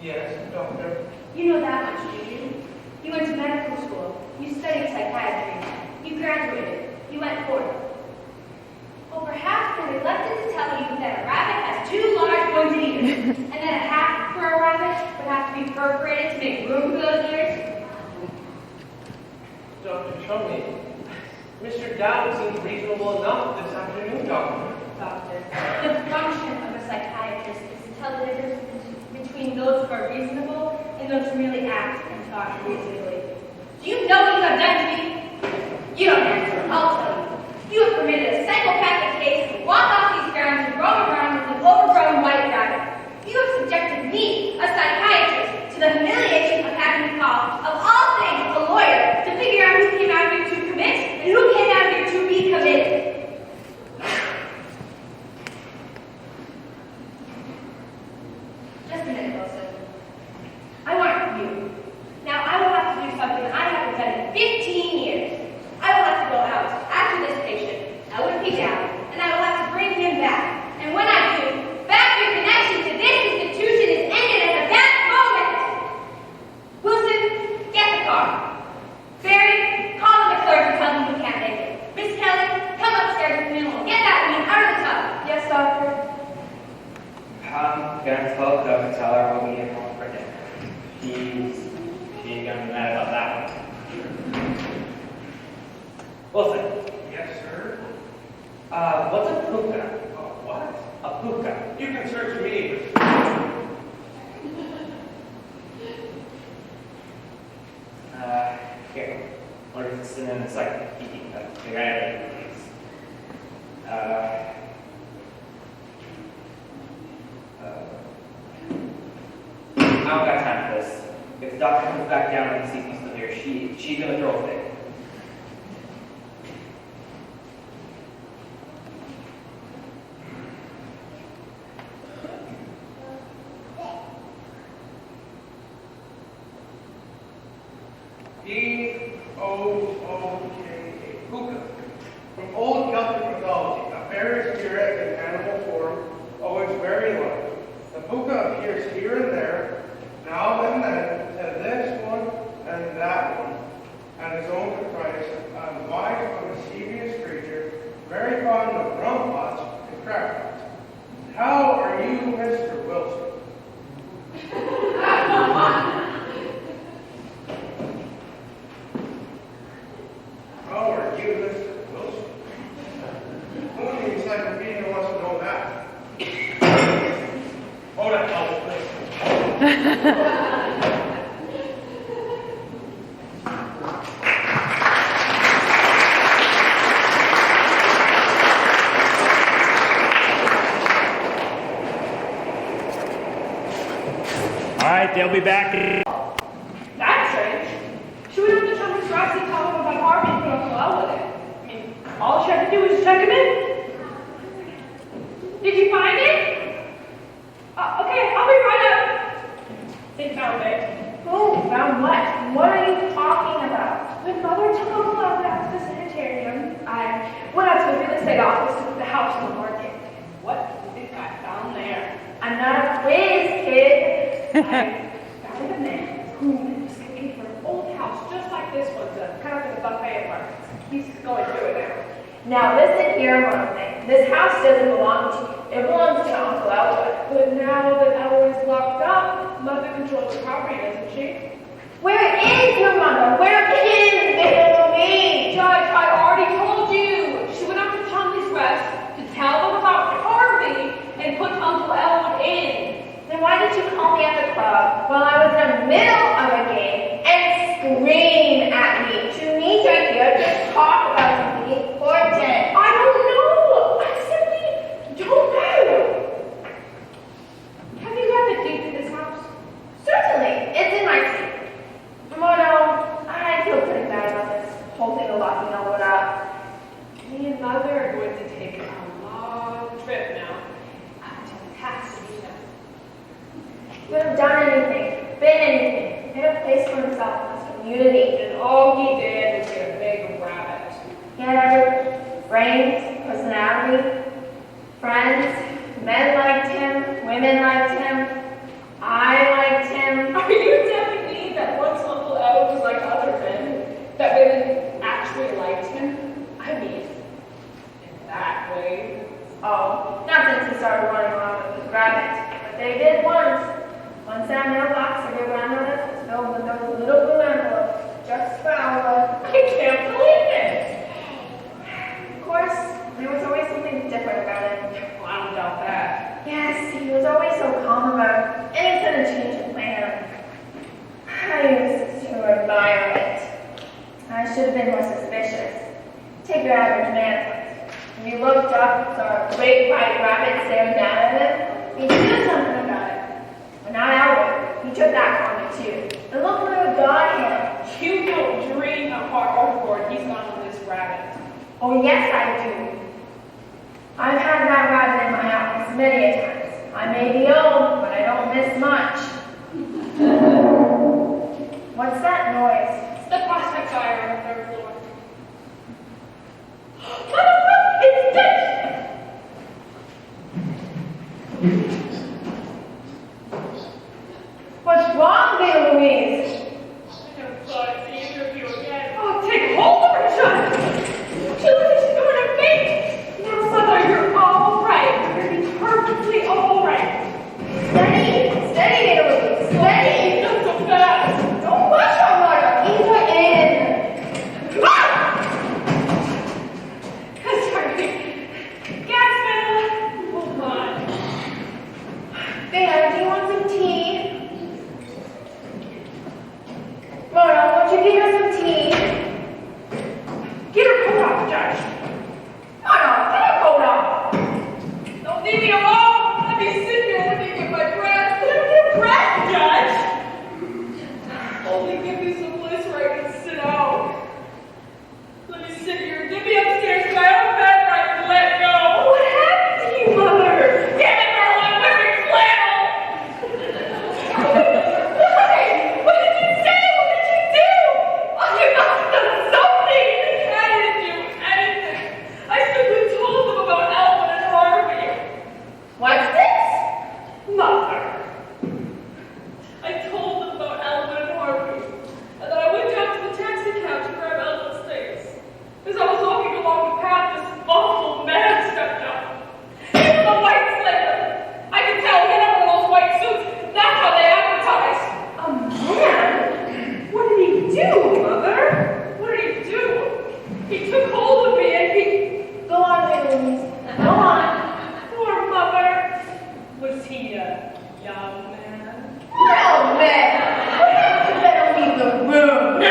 D: Yes, doctor.
C: You know that much, do you? You went to medical school. You studied psychiatry. You graduated. You went forth. Well, perhaps we're neglected to tell you that a rabbit has 2 large pointed ears, and that a hat for a rabbit would have to be perforated to make room for those ears.
D: Dr. Chumley, Mr. Dowd seems reasonable enough this afternoon, doctor.
C: Doctor, the function of a psychiatrist is to tell the difference between those who are reasonable and those who merely act and talk reasonably. Do you know what you have done to me? You don't answer. I'll tell you. You have permitted a psychopathic case to walk off these grounds and roam around with an overgrown white rabbit. You have subjected me, a psychiatrist, to the humiliation of having to call, of all things, a lawyer to figure out who came out here to commit and who came out here to be committed. Just a minute, Wilson. I want you. Now, I will have to do something that I haven't done in 15 years. I will have to go out after this patient, Elwood P. Down, and I will have to bring him back. And when I do, factory connection to this institution is ended at that moment. Wilson, get the car. Barry, call the clerk and tell him we can't make it. Miss Kelly, come upstairs with me and we'll get that woman out of the tub. Yes, doctor.
E: I'm gonna tell her we'll meet home for dinner. She's gonna be mad about that one. Wilson.
D: Yes, sir.
E: What's a puka?
D: What?
E: A puka.
D: You can search me.
E: Here. I wonder if it's in an encyclopedia. The guy had it, please. I don't got time for this. If the doctor comes back down and sees me still here, she's gonna throw a fit.
D: P-O-O-K-A. Puka. From old Celtic mythology, a fairy spirit in animal form, always very light. The puka appears here and there, now and then, to this one and that one, and his own caprice, a wise but mischievous creature, very fond of rum pots and crackers. How are you, Mr. Wilson? How are you, Mr. Wilson? Who in the encyclopedia wants to know that? Hold on, Elwood, please.
F: All right, they'll be back.
A: That's strange. She went up to Thomas Ross and tell him about Harvey and put Uncle Al with it. I mean, all she had to do was check him in. Did you find it? Okay, I'll be right up. They found it.
C: Oh, found what? What are you talking about?
A: When Mother took Uncle Al back to the sanitarium, I went out to the real estate office to put the house on the market. What do you think I found there?
C: I'm not a quiz, kid.
A: I found a man who was looking for an old house just like this one to kind of like a buffet apartment. He's going through it now.
C: Now listen here, Marley. This house doesn't belong to you. It belongs to Uncle Elwood.
A: But now that Ella is locked up, Mother controls the property, doesn't she?
C: Where is your mother? Where is little me?
A: Judge, I already told you. She went up to Chumley's Rest to tell them about Harvey and put Uncle Elwood in.
C: Then why did you call me at the club while I was in the middle of a game and scream at me to meet her here to talk about something important?
A: I don't know. I simply don't know. Have you got the key to this house?
C: Certainly, it's in my seat. Mono, I feel pretty bad about this whole thing of locking Elwood up.
A: Me and Mother are going to take a long trip now. I have to tax you.
C: could have done anything, been anything, made a place for himself in this community.
A: And all he did was get a big rabbit.
C: He had everything. Brains, personality, friends, men liked him, women liked him, I liked him.
A: Are you telling me that once Uncle Elwood was like other men, that women actually liked him? I mean, in that way.
C: Oh, not since he started running around with his rabbits, but they did once. Once that mailbox of your grandmother's was filled with those little blue envelopes just for Alva.
A: I can't believe it.
C: Of course, there was always something different about him.
A: Well, I don't doubt that.
C: Yes, he was always so calm about any sudden change in plan. I used to admire it. I should have been more suspicious. Take your average man first. If you looked up and saw a great white rabbit staring down at him, he'd do something about it. But not Albert. He took that from me too. The look would have got him.
A: You don't dream of how overboard he's gone with this rabbit.
C: Oh yes, I do. I've had that rabbit in my office many a times. I may be old, but I don't miss much. What's that noise?
A: It's the prospect fire on the 3rd floor. Mother, it's dead!
C: What's wrong, dear Louise?
A: I never thought I'd see either of you again. Oh, take hold of her, John! She looks like she's going to faint! Now, Mother, you're all right. You're going to be perfectly all right.
C: Steady, steady, dear Louise, steady.
A: Not so fast.
C: Don't rush her, mother. Ease her in.
A: Sorry. Gas, hold on.
C: Bea, do you want some tea? Mona, won't you give her some tea?
A: Get her coat off, Judge.
C: Mona, get her coat off.
A: Don't leave me alone. Let me sit here and let me get my breath. Let me get breath, Judge. Only give me some place where I can sit down. Let me sit here. Get me upstairs to my own bed where I can let go. What happened to you, Mother? Damn it, girl, I'm wearing flannel. Why? What did you say? What did you do? Oh, you must have done something. I didn't do anything. I simply told them about Alvin and Harvey.
C: What's this?
A: Mother. I told them about Alvin and Harvey, and then I went down to the taxi cab to grab Alvin's things. As I was walking along the path, this awful man stepped up. He was a white slaver. I could tell he had one of those white suits. That's how they advertise.
C: A man?
A: What did he do, Mother? What did he do? He took hold of me and he...
C: Go on, dear Louise. Go on.
A: Poor Mother. Was he a young man?
C: Well, man. You better leave the room.
A: I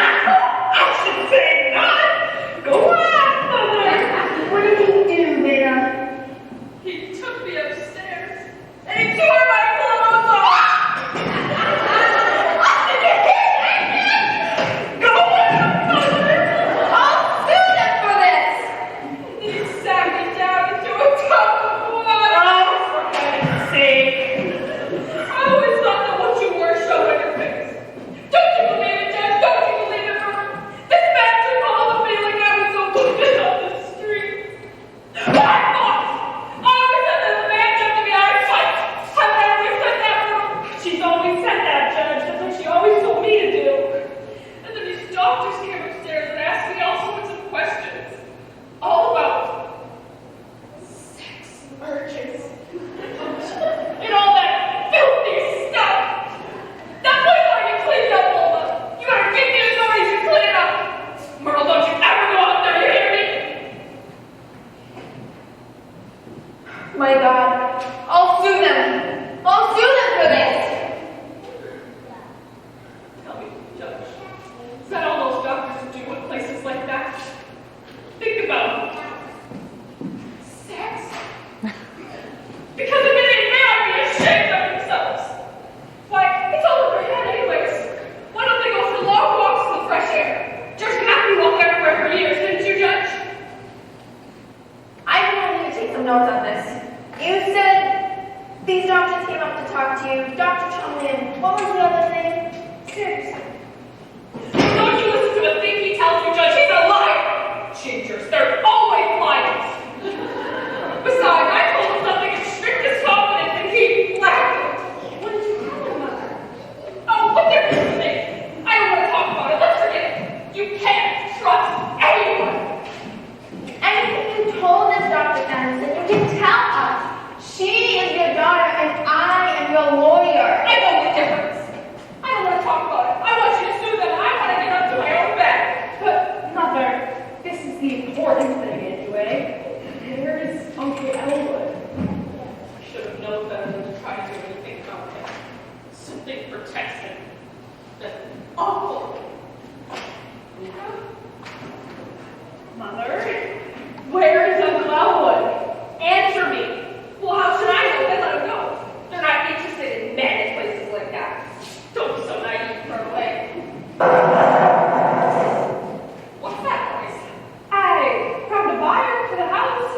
A: should say not. Go on, Mother.
C: What did he do, Bea?
A: He took me upstairs and he tore my clothes off. Go on, Mother.
C: I'll sue them for this.
A: He sat me down into a tub of water. Oh, for heaven's sake. I always thought that what you were showing your face.
C: just came up to talk to you. Dr. Chumley, and what was the other thing? Seriously.
A: Don't you listen to a thing he tells you, Judge. He's a liar. Gingers, they're always liars. Besides, I told him something in strictest confidence and he laughed.
C: What did you tell him, Mother?
A: Oh, what difference does it make? I don't want to talk about it. Let's forget it. You can't trust anyone.
C: Anything you told us, Dr. Anderson, you can tell us. She is your daughter and I am your lawyer.
A: I know the difference. I don't want to talk about it. I want you to sue them and I want to get up to my own bed.
G: But, Mother, this is the important thing anyway. Where is Uncle Elwood?
A: I should have known better than to try to do anything about him. Something protects him. That's awful.
G: Mother, where is Uncle Elwood?
A: Answer me. Well, how should I know? They let him go. They're not interested in men in places like that. Don't be so naive, run away. What's that noise?
G: I found a buyer for the house.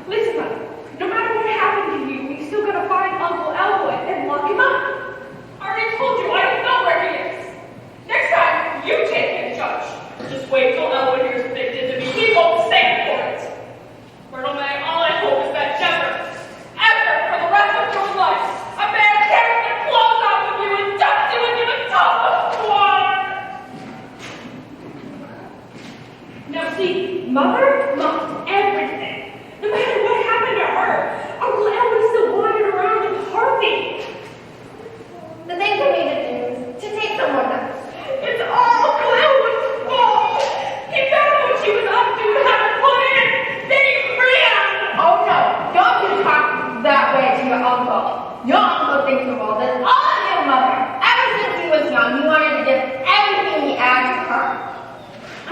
G: Listen, Mother, no matter what happened to you, we still gotta find Uncle Elwood and lock him up.
A: I already told you I don't know where he is. Next time, you take him, Judge. Just wait till Elwood hears what they did to me. He won't stand for it. Colonel May, all I hope is that never, ever for the rest of your life, a man tears the clothes off of you and dumps you into a tub of water.
G: Now see, Mother lost everything. No matter what happened to her, Uncle Elwood still wandered around with Harvey.
C: The thing for me to do is to take someone else.
A: It's all Uncle Elwood's fault. He found out what she was up to and had her put in. Then he ran.
C: Oh no, don't you talk that way to your uncle. Your uncle thinks of all this. All of your mother. Ever since he was young, he wanted to give everything he had to her.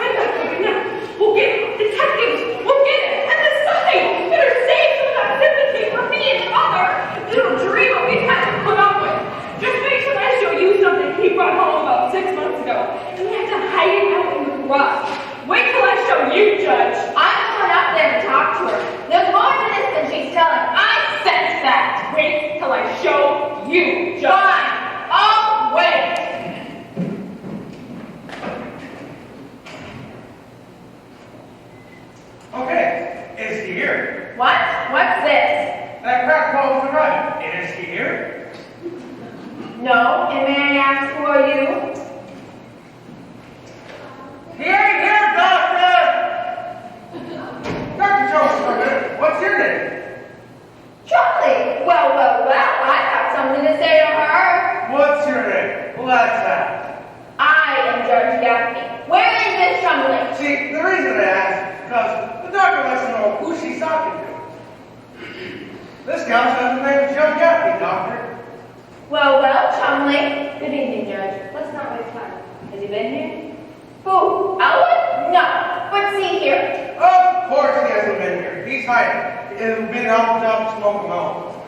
A: I'm not giving up. We'll get him. Detectives, we'll get him. And the side, better save some of that sympathy for me and Mother. You don't dream what we've had to put up with. Just wait till I show you something he brought home about 6 months ago. And we had to hide it out in the garage. Wait till I show you, Judge.
C: I'm going up there to talk to her. There's more to this than she's telling. I sense that.
A: Wait till I show you, Judge.
C: Fine. I'll wait.
D: Okay, is he here?
C: What? What's this?
D: That crack call was right. Is he here?
C: No, and may I ask who are you?
D: He ain't here, Doctor! Dr. Jones, what's your name?
C: Charlie. Well, I got something to say to her.
D: What's your name? Let's have it.
C: I am Judge Gaffney. Where is this Chumley?
D: See, the reason I ask is because the doctor wants to know who she's talking to. This gal says the name is Judge Gaffney, Doctor.
C: Well, Chumley.
G: Good evening, Judge. Let's not waste time. Has he been here?
C: Who? Elwood? No. But see here.
D: Of course he hasn't been here. He's hiding. It'll be out to smoke him out.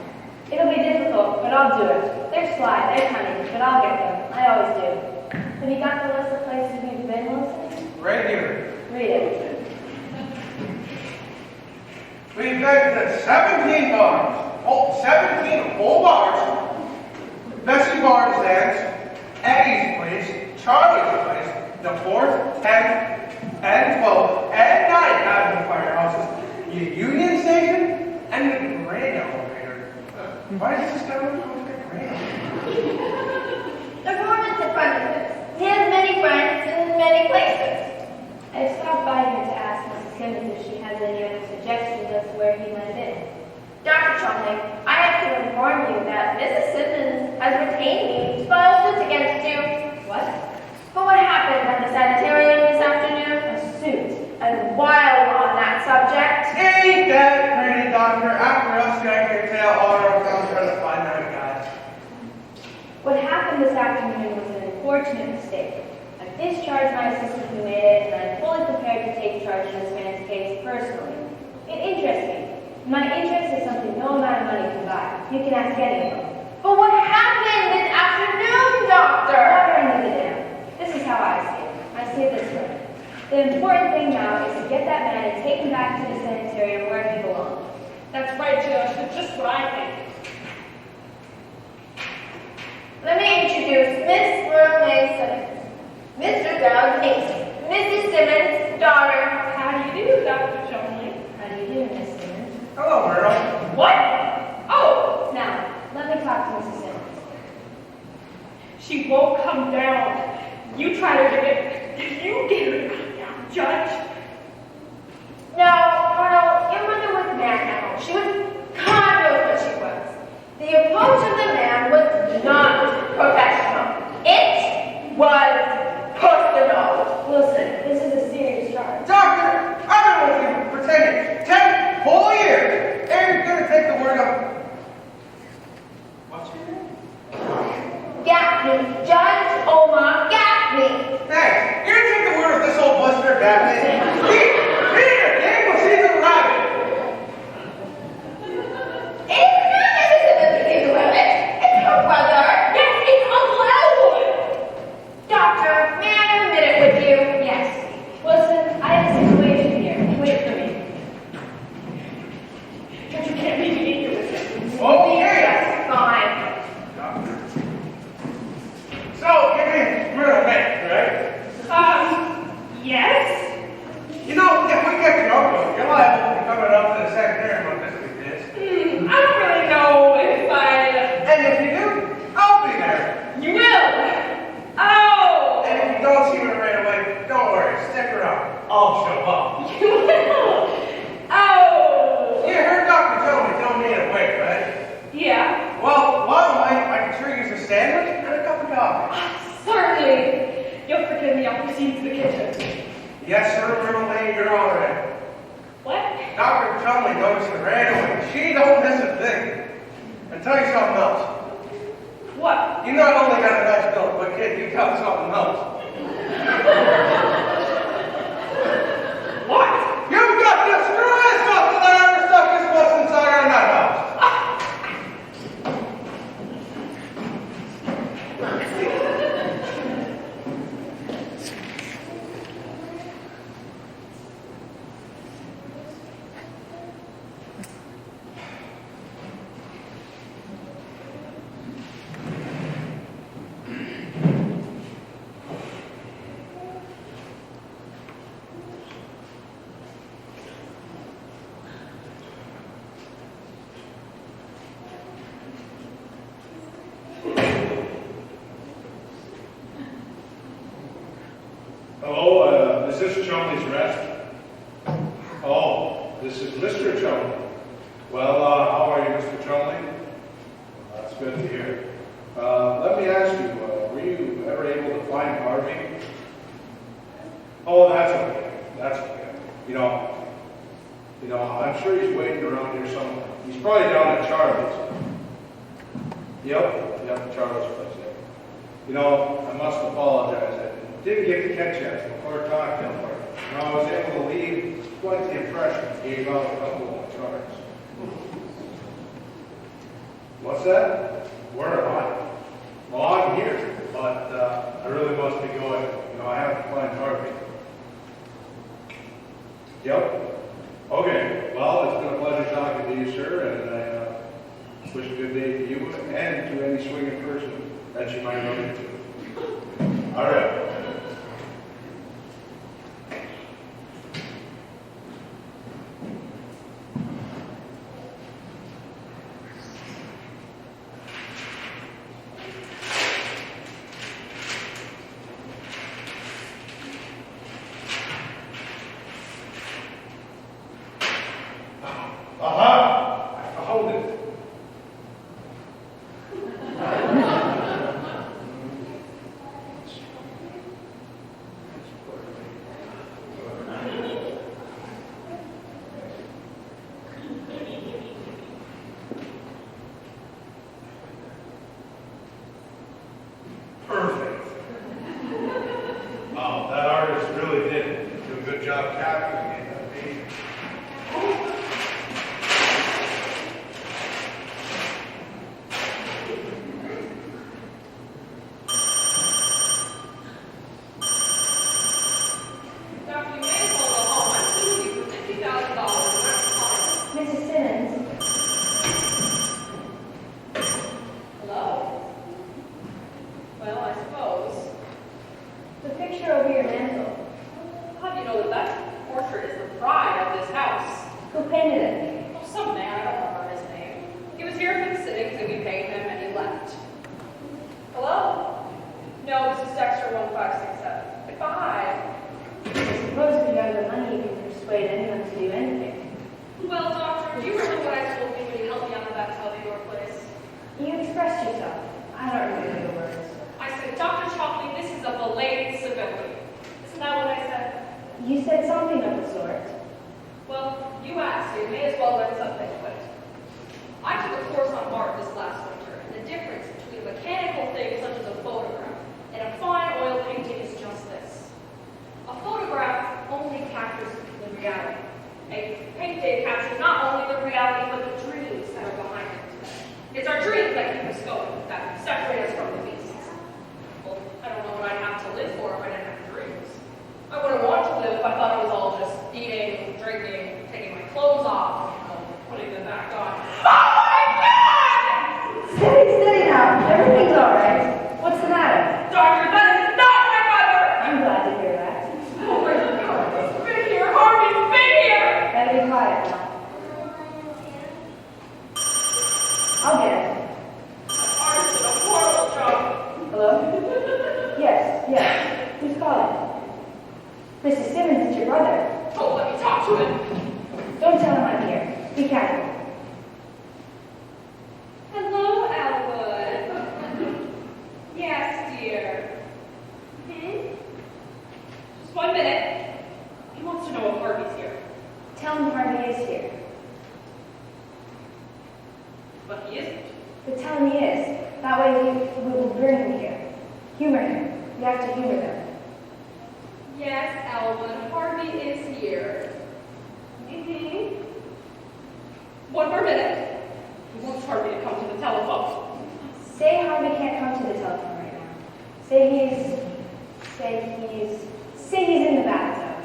G: It'll be difficult, but I'll do it. They're sly, they're cunning, but I'll get them. I always do. Have you got the list of places you've been, Wilson?
D: Right here.
G: Read it.
D: We've been to 17 bars. Oh, 17 whole bars. Bessie Barnes dance, Eddie's place, Charlie's place, the 4th, 10th, and 12th, and 9th Avenue firehouses, the Union Station, and the grain elevator. Why does this guy want to call it the grain elevator?
C: The Foreman's apprentice. He has many friends in many places.
G: I stopped by here to ask Mrs. Simmons if she has any other suggestions as to where he might have been.
C: Dr. Chumley, I have to inform you that Mrs. Simmons has retained me to file suits against you.
G: What?
C: For what happened at the sanitarium this afternoon?
G: A suit.
C: And while on that subject,
D: Ain't that pretty, Doctor? After us, I can tell all our comes for the fun night, guys.
G: What happened this afternoon was an unfortunate mistake. I've discharged my assistant who made it, and I'm fully prepared to take charge of this man's case personally. It interests me. My interest is something no amount of money can buy. You can ask any of them.
C: but what happened this afternoon, Doctor?
G: Water under the dam. This is how I see it. I see it this way. The important thing now is to get that man and take him back to the sanitarium where he belongs.
A: That's right, Judge. That's just what I think.
H: Mr. Dow's niece, Mrs. Simmons' daughter.
A: How do you do, Dr. Chumley?
G: How do you do, Miss Simmons?
D: Hello, Myrtle.
A: What? Oh,
G: Now, let me talk to Mrs. Simmons.
A: she won't come down. You try to get her, Judge.
H: No, your mother was mad now. She was God knows what she was. The approach of the man was not professional. It was personal.
G: Wilson, this is a serious charge.
D: Doctor, I've been with you for 10 whole years. And you're going to take the word of... What's your name?
H: Gaffney, Judge Omar Gaffney.
D: Thanks. You're going to take the word of this old buster, Gaffney. Peter, Dave was he's a rabbit.
H: It's not Mrs. Simmons' rabbit. It's her brother.
A: Yes, it's Uncle Elwood.
H: Doctor, may I have a minute with you?
G: Yes. Wilson, I have a situation here. Wait for me.
A: Judge, you can't leave me in here with him.
D: Okay.
H: Yes, fine.
D: So, give me Myrtle back, right?
A: Yes?
D: You know, if we get your uncle, you're liable to be coming up to the secretary on this weekend.
A: I don't really know if
D: And if you do, I'll be there.
A: You will. Oh!
D: And if you don't see me right away, don't worry, stick around. I'll show up.
A: You will. Oh!
D: You heard Dr. tell me don't need to wait, right?
A: Yeah.
D: Well, while I can sure use a sandwich and a cup of coffee.
A: Certainly. You'll forgive me, I'll proceed to the kitchen.
D: Yes, sir, Myrtle Lane, you're all right.
A: What?
D: Dr. Chumley noticed it right away. She don't miss a thing. And tell you something else.
A: What?
D: You not only got a nice build, but kid, you got something else.
A: What?
D: You got the screwiest something that ever stuck his foot inside of that house.
B: Hello, is this Chumley's rest? Oh, this is Mr. Chumley. Well, how are you, Mr. Chumley? That's good to hear. Let me ask you, were you ever able to find Harvey? Oh, that's okay. That's okay. You know, I'm sure he's waiting around here somewhere. He's probably down at Charlie's. Yep, Charlie's place. Yeah. You know, I must apologize. I didn't get to catch you before cocktail party. You know, I was able to leave quite the impression. Gave out a couple of my cards. What's that? Where am I? Well, I'm here, but I really must be going. You know, I have to find Harvey. Yep. Okay. Well, it's been a pleasure talking to you, sir, and I wish a good day to you and to any swinging person that you might run into. All right. Aha! I found it.
G: your mantle?
A: How do you know that that portrait is the pride of this house?
G: Who painted it?
A: Oh, some man, I don't remember his name. He was here for the sittings and we paid him and he left. Hello? No, this is Dexter 1567. Goodbye.
G: I suppose if you have the money, you can persuade anyone to do anything.
A: Well, doctor, do you remember what I told you when you helped me out of that tub at your place?
G: You expressed yourself. I don't remember the words.
A: I said, Dr. Chalkley, this is a belated civility. Isn't that what I said?
G: You said something of the sort.
A: Well, you asked, you may as well learn something from it. I took a course on art this last winter, and the difference between a mechanical thing such as a photograph and a fine oil painting is just this. A photograph only captures the reality. A painting captures not only the reality, but the dreams that are behind it. It's our dreams that keep us going, that separate us from the beasts. Well, I don't know what I'd have to live for if I didn't have dreams. I wouldn't want to live if I thought it was all just eating, drinking, taking my clothes off, putting them back on. Oh my God!
G: Steady now. Everything's all right. What's the matter?
A: Doctor, that is not my mother!
G: I'm glad to hear that.
A: Oh my God, he's been here! Harvey's been here!
G: Better be quiet now. I'll get it.
A: Artist did a horrible job.
G: Hello? Yes. Who's calling? Mrs. Simmons, it's your brother.
A: Oh, let me talk to him.
G: Don't tell him I'm here. Be careful.
A: Hello, Elwood. Yes, dear. Just 1 minute. He wants to know if Harvey's here.
G: Tell him Harvey is here.
A: But he isn't.
G: But tell him he is. That way we will bring him here. Humor him. You have to humor them.
A: Yes, Elwood, Harvey is here. 1 more minute. He wants Harvey to come to the telephone.
G: Say Harvey can't come to the telephone right now. Say he's in the bathtub.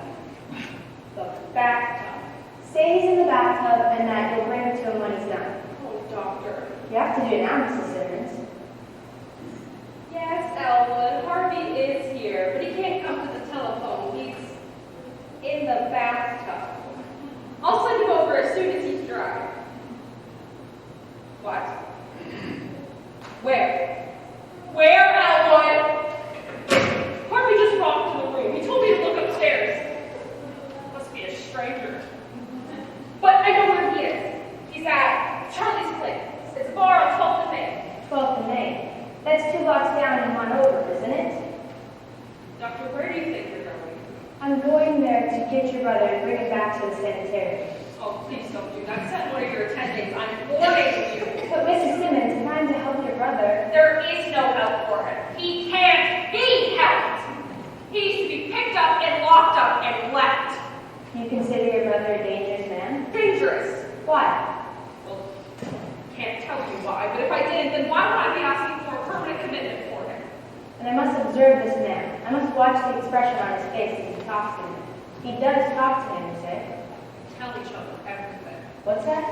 G: The bathtub. Say he's in the bathtub and that you'll bring him to him when he's done.
A: Oh, doctor.
G: You have to do it now, Mrs. Simmons.
A: Yes, Elwood, Harvey is here, but he can't come to the telephone. He's in the bathtub. I'll send him over as soon as he's dry. What? Where? Where, Elwood? Harvey just walked to the room. He told me to look upstairs. Must be a stranger. But I know where he is. He's at Charlie's Place. It's a bar on 12th and Main.
G: 12th and Main. That's 2 blocks down and 1 over, isn't it?
A: Doctor, where do you think you're going?
G: I'm going there to get your brother and bring him back to the sanitarium.
A: Oh, please don't do that. Send one of your attendants. I'm warning you.
G: But Mrs. Simmons, if I'm to help your brother,
A: There is no help for him. He can't be helped. He's to be picked up and locked up and left.
G: you consider your brother a dangerous man?
A: Dangerous.
G: Why?
A: Well, can't tell you why, but if I didn't, then why would I be asking for a permanent commitment for him?
G: And I must observe this man. I must watch the expression on his face as he talks to him. He does talk to him, you say?
A: Tell each other everything.
G: What's that?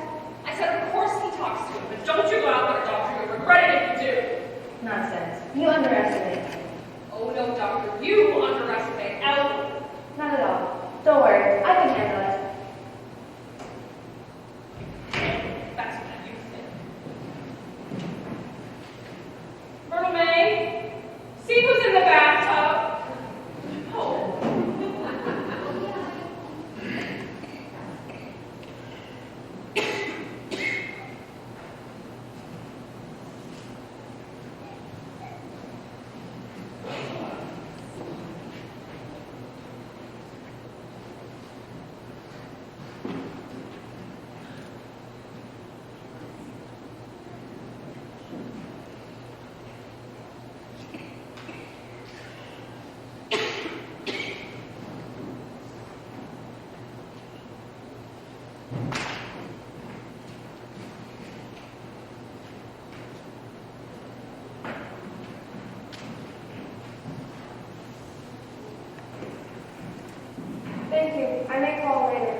A: I said, of course he talks to him, but don't you go out there, doctor. You'll regret it if you do.
G: Nonsense. You underestimate him.
A: Oh, no, doctor. You underestimate Elwood.
G: Not at all. Don't worry. I can handle it.
A: That's what you think. Myrtle May, see who's in the bathtub. Oh.
C: Thank you. I may call later.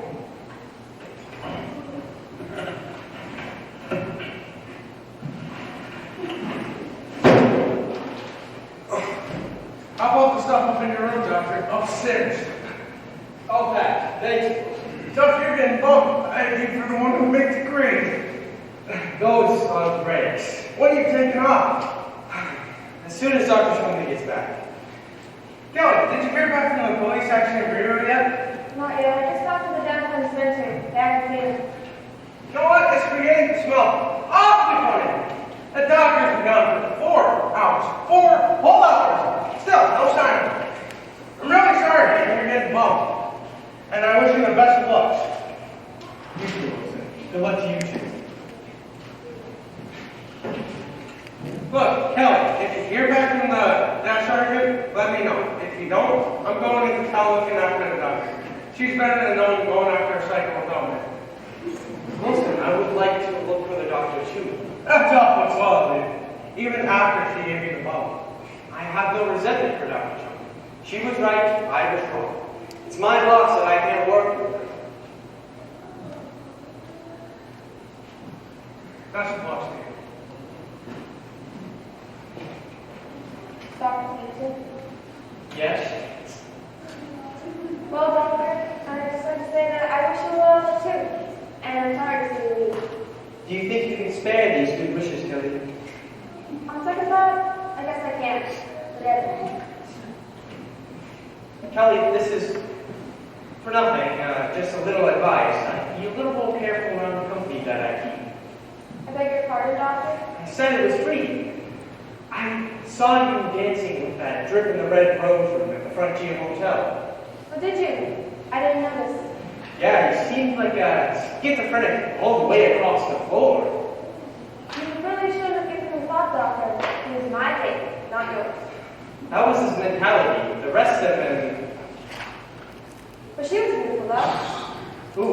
D: How about the stuff up in your room, Doctor. Upstairs. Okay, thank you. Stuff you're getting bumped. I think for the one who makes the grade. Those are breaks. What are you taking off? As soon as Dr. Shumley gets back. Kelly, did you hear back from the police action in Rio yet?
C: Not yet. I just talked to the downtown dispensary. They haven't seen it.
D: You know what? It's beginning to smell awfully funny. The doctor's been gone for 4 hours. 4 whole hours. Still, no sign. I'm really sorry that you're getting bumped. And I wish you the best of luck. You too, Wilson. Good luck to you too. Look, Kelly, if you hear back from the desk sergeant, let me know. If you don't, I'm going into town looking after the doctor. She's better than no one going after a cycle without me.
E: Listen, I would like to look for the doctor too.
D: That's awful swell, dude. Even after she gave me the bump.
E: I have no resentment for Dr. Chung. She was right, I was wrong. It's my loss that I can't work with her.
D: That's the boss, dude.
C: Dr. Peterson.
E: Yes?
C: Well, Doctor, I just want to say that I wish you well too. And I'm sorry to see you leave.
E: Do you think you can spare these good wishes, Kelly?
C: On second thought, I guess I can't. Forget it.
E: Kelly, this is for nothing, just a little advice. Be a little more careful around the company that I keep.
C: I beg your pardon, Doctor?
E: I said it was free. I saw you dancing with that drip in the red rose room at the Frontier Hotel.
C: Oh, did you? I didn't notice.
E: Yeah, you seemed like a schizophrenic all the way across the floor.
C: You really should have given me thought, Doctor. It was my date, not yours.
E: That was his mentality. The rest of him...
C: But she was beautiful, though.
E: Who?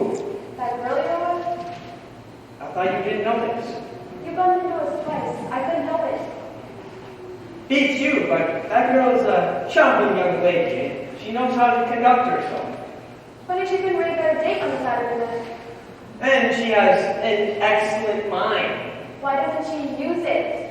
C: That girl you were with?
E: I thought you didn't know this.
C: You bumped into us twice. I couldn't help it.
E: Beats you, but that girl's a charming young lady. She knows how to conduct herself.
C: Funny she couldn't really get a date on the Saturday night.
E: And she has an excellent mind.
C: Why doesn't she use it?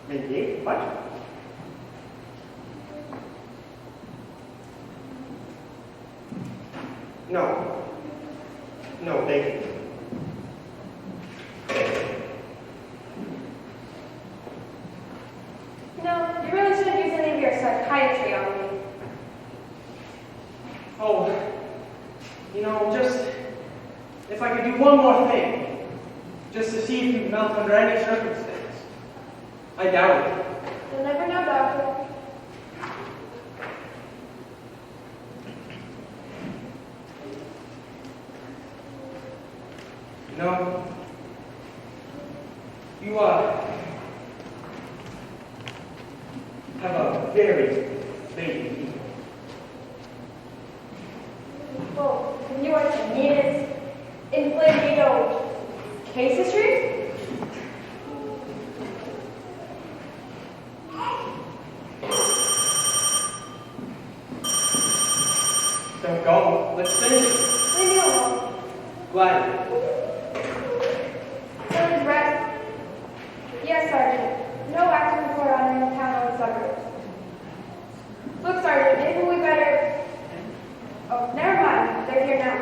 E: Mindy, what? No. No, thank you.
C: You know, you really shouldn't use any of your psychiatry on me.
E: Oh, you know, just if I could do one more thing, just to see if you'd melt under any circumstance. I doubt it.
C: You'll never know, Doctor.
E: No. You have a very baby ego.
C: Well, and you are the meanest, inflated ego case history?
E: Don't go. Let's finish it.
C: Leave me alone.
E: Gladly.
C: Please rest. Yes, Sergeant. No active report on any town or the suburbs. Look, Sergeant, maybe we better... Oh, never mind. They're here now.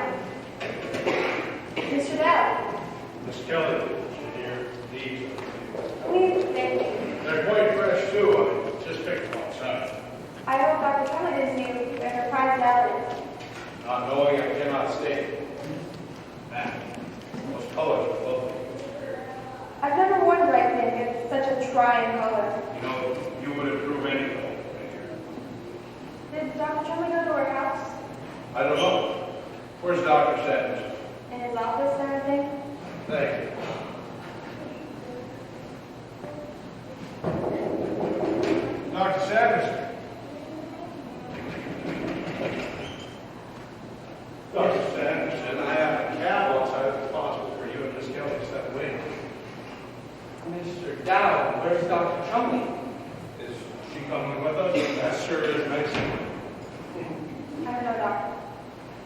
C: Mr. Dell.
B: Miss Kelly, here, these.
C: Please, thank you.
B: They're quite fresh too. I just picked them outside.
C: I hope Dr. Kelly didn't see they're her prized allergies.
B: Not knowing I cannot stay. Man, those colors are lovely.
C: I've never worn bright pink. It's such a trying color.
B: You know, you would improve any color.
C: Did Dr. Kelly go to her house?
B: I don't know. Where's Dr. Sanders?
C: In his office and everything?
B: Thank you.
D: Mr. Dowd, where's Dr. Chumley?
B: Is she coming with us? That sure is nice.
C: I don't know, Doctor.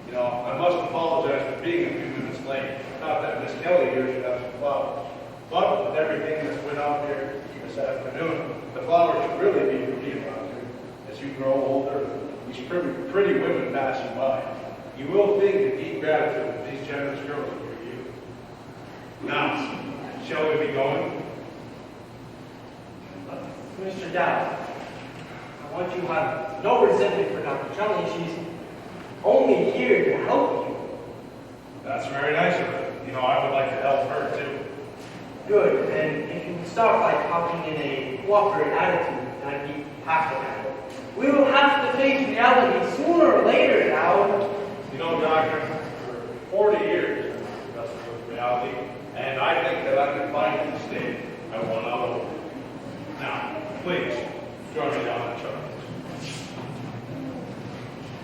B: You know, I must apologize for being a few minutes late. Not that Miss Kelly here should have some flowers. But with everything that's went out here this afternoon, the flowers should really be for me around here. As you grow older, these pretty women pass you by. You will think in deep gratitude that these generous girls are for you. Now, shall we be going?
D: Mr. Dowd, I want you to have no resentment for Dr. Chumley. She's only here to help you.
B: That's very nice of her. You know, I would like to help her too.
D: Good, and if you can start by talking in a cooperative attitude, I'd be happy to have it. We will have to face reality sooner or later now.
B: You know, Doctor, for 40 years I've wrestled with reality, and I think that I can find the state I want out of it. Now, please, join me down the chart.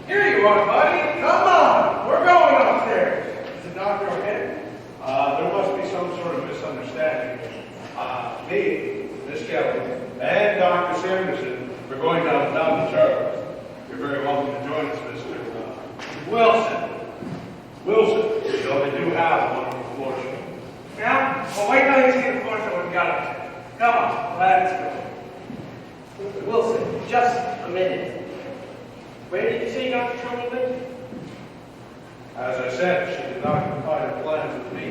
D: Here you are, buddy. Come on. We're going upstairs. Is the doctor okay?
B: There must be some sort of misunderstanding. Me, Miss Kelly, and Dr. Sanderson, we're going down the Charles. You're very welcome to join us, Mr.
D: Wilson.
B: Wilson. You know, they do have a wonderful floor show.
D: Yeah? Well, wait till you see the floor show we've got upstairs. Come on. Let's go. Wilson, just a minute. Where did you say Dr. Chumley went?
B: As I said, she did not confide her plans with me.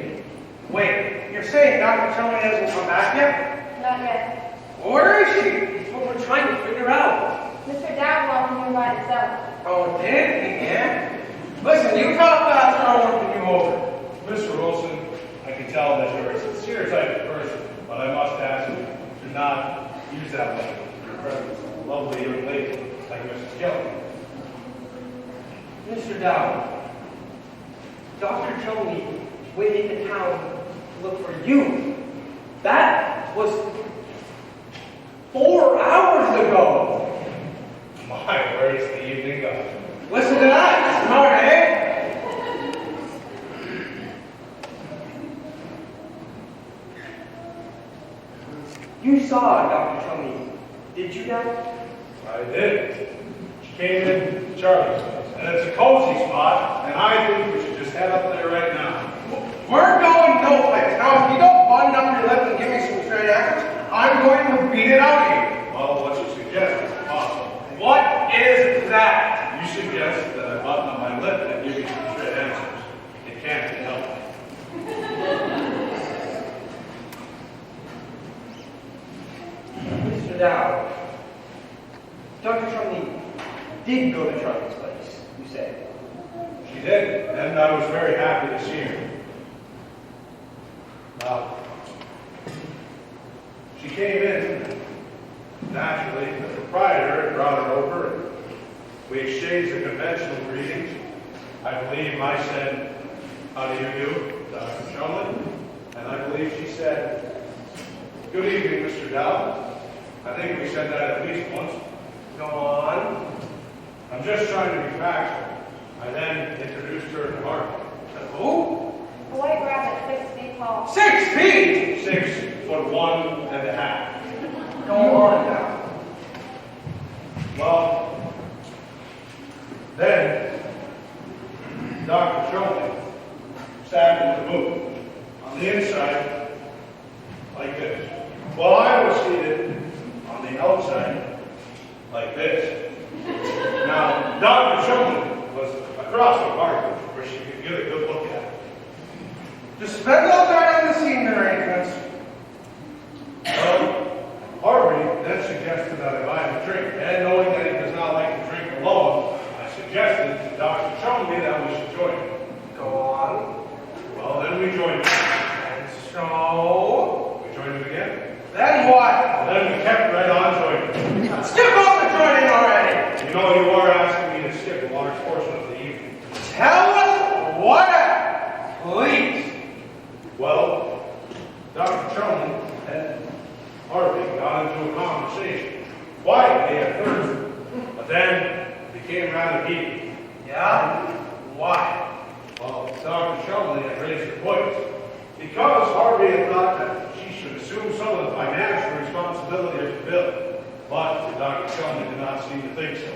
D: Wait, you're saying Dr. Chumley hasn't come back yet?
C: Not yet.
D: Where is she? That's what we're trying to figure out.
C: Mr. Dowd walked in by himself.
D: Oh, did he? Yeah? Listen, you talk fast or I'll work you over.
B: Mr. Wilson, I can tell that you're a sincere type of person, but I must ask you to not use that language in your presence of a lovely young lady like Mrs. Kelly.
D: Mr. Dowd, Dr. Chumley went into town to look for you. That was 4 hours ago.
B: My, where's the evening gone?
D: Listen to that, smart, eh? You saw Dr. Chumley, did you now?
B: I did. She came in Charlie's place, and it's a cozy spot, and I think we should just head up there right now.
D: We're going no place. Now, if you don't button up your lip and give me some straight answers, I'm going to beat it out of you.
B: Well, what you suggest is possible.
D: What is that?
B: You suggest that I button up my lip and give you some straight answers. It can't be helped.
D: Mr. Dowd, Dr. Chumley did go to Charlie's place, you said.
B: She did, and I was very happy to see her. She came in. Naturally, the proprietor brought her over, and we exchanged the conventional greetings. I believe I said, "How do you do, Dr. Chumley?" And I believe she said, "Good evening, Mr. Dowd." I think we said that at least once.
D: Go on.
B: I'm just trying to be factual. I then introduced her to Harvey.
D: Who?
C: A white rabbit, 6 feet tall.
D: 6 feet!
B: 6'1.5".
D: Go on now.
B: Well, then Dr. Chumley sat in the booth on the inside like this, while I was seated on the outside like this. Now, Dr. Chumley was across from Harvey, where she could get a good look at it.
D: Just spend all time on the scene arrangements.
B: Well, Harvey then suggested that I buy him a drink, and knowing that he does not like to drink alone, I suggested to Dr. Chumley that we should join him.
D: Go on.
B: Well, then we joined him.
D: And so?
B: We joined him again.
D: Then what?
B: Well, then we kept right on joining him.
D: Skip on the joining already!
B: You know, you are asking me to skip a large portion of the evening.
D: Tell us what happened, please.
B: Well, Dr. Chumley and Harvey got into a conversation, quietly at first, but then it became rather heated.
D: Yeah? Why?
B: Well, Dr. Chumley had raised her voice because Harvey had thought that she should assume some of Dr. Tillman did not seem to think so.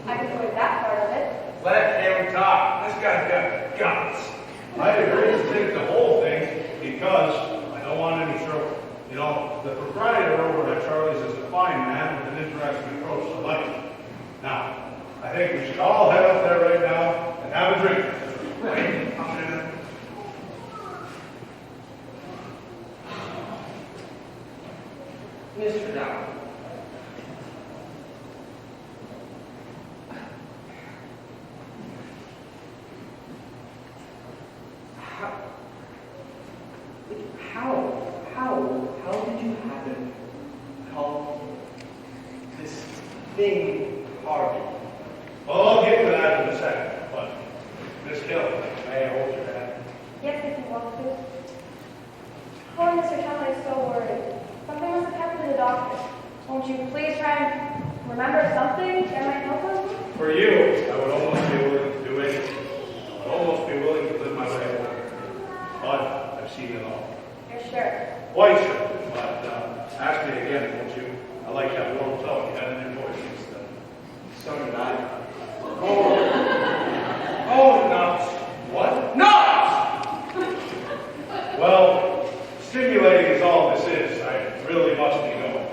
H: I can avoid that part of it.
B: Let him talk. This guy's got guts. I agree to take the whole thing because I don't want any trouble. You know, the proprietor over at Charlie's is a fine man with an interesting approach to life. Now, I think we should all head up there right now and have a drink. Wait, I'm gonna...
E: Mr. Dow. How did you happen to call this thing Harvey?
B: Well, I'll get to that in a second, but Miss Kelly, may I hold your hand?
C: Yes, if you want to. Poor Mr. Kelly is so worried. Something must have happened to the doctor. Won't you please try and remember something that might help him?
B: For you, I would almost be willing to do anything. I would almost be willing to live my way over. But I've seen it all.
C: You're sure?
B: Quite sure. But ask me again, won't you? I like that warm tone you had in your voice.
E: So did I.
B: Oh, nuts. What?
E: Nuts!
B: Well, stimulating is all this is. I really must be going.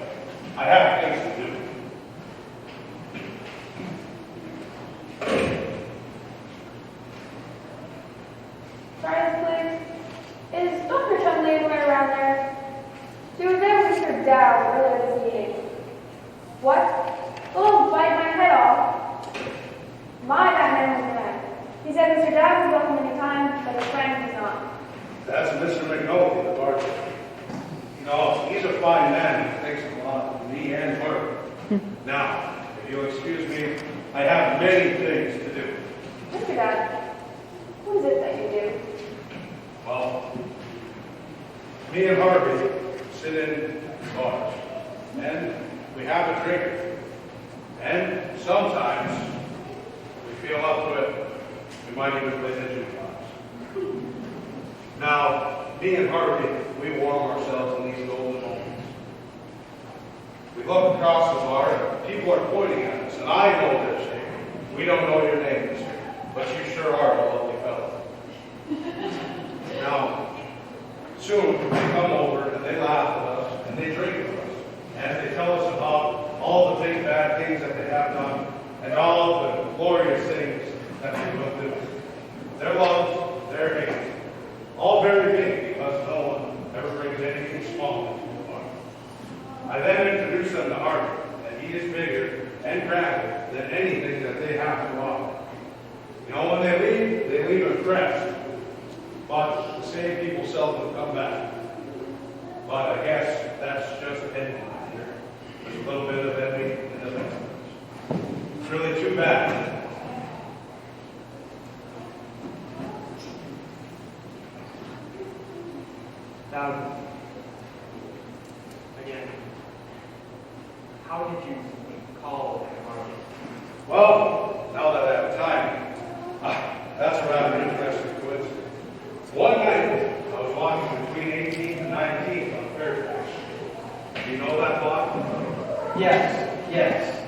B: I have things to do.
C: Silence, please. Is Dr. Chumley anywhere around there? She was there with Mr. Dow earlier this meeting. What? Oh, bite my head off. My, that man was mad. He said Mr. Dow was welcome any time, but his friend was not.
B: That's Mr. McNulty, the bartender. You know, he's a fine man. He thinks a lot of me and her. Now, if you'll excuse me, I have many things to do.
C: Mr. Dow, what is it that you do?
B: Well, me and Harvey sit in bars, and we have a drink. And sometimes we feel up to it. We might even play the jukebox. Now, me and Harvey, we warm ourselves in these golden moments. We look across the bar, and people are pointing at us, and I know they're saying, "We don't know your name, mister, but you sure are a lovely fellow." Now, soon they come over and they laugh at us and they drink with us. And they tell us about all the big bad things that they have done and all the glorious things that they will do. Their loves, their hate, all very big because no one ever brings anything small into the bar. I then introduce them to Harvey, and he is bigger and grander than anything that they have to offer. You know, when they leave impressed. But the same people seldom come back. But I guess that's just envy here. There's a little bit of envy in the mix. It's really too bad.
E: Now, again, how did you call Harvey?
B: Well, now that I have time, that's a rather interesting coincidence. One night, I was walking between 18th and 19th on Fairfax. Do you know that block?
E: Yes.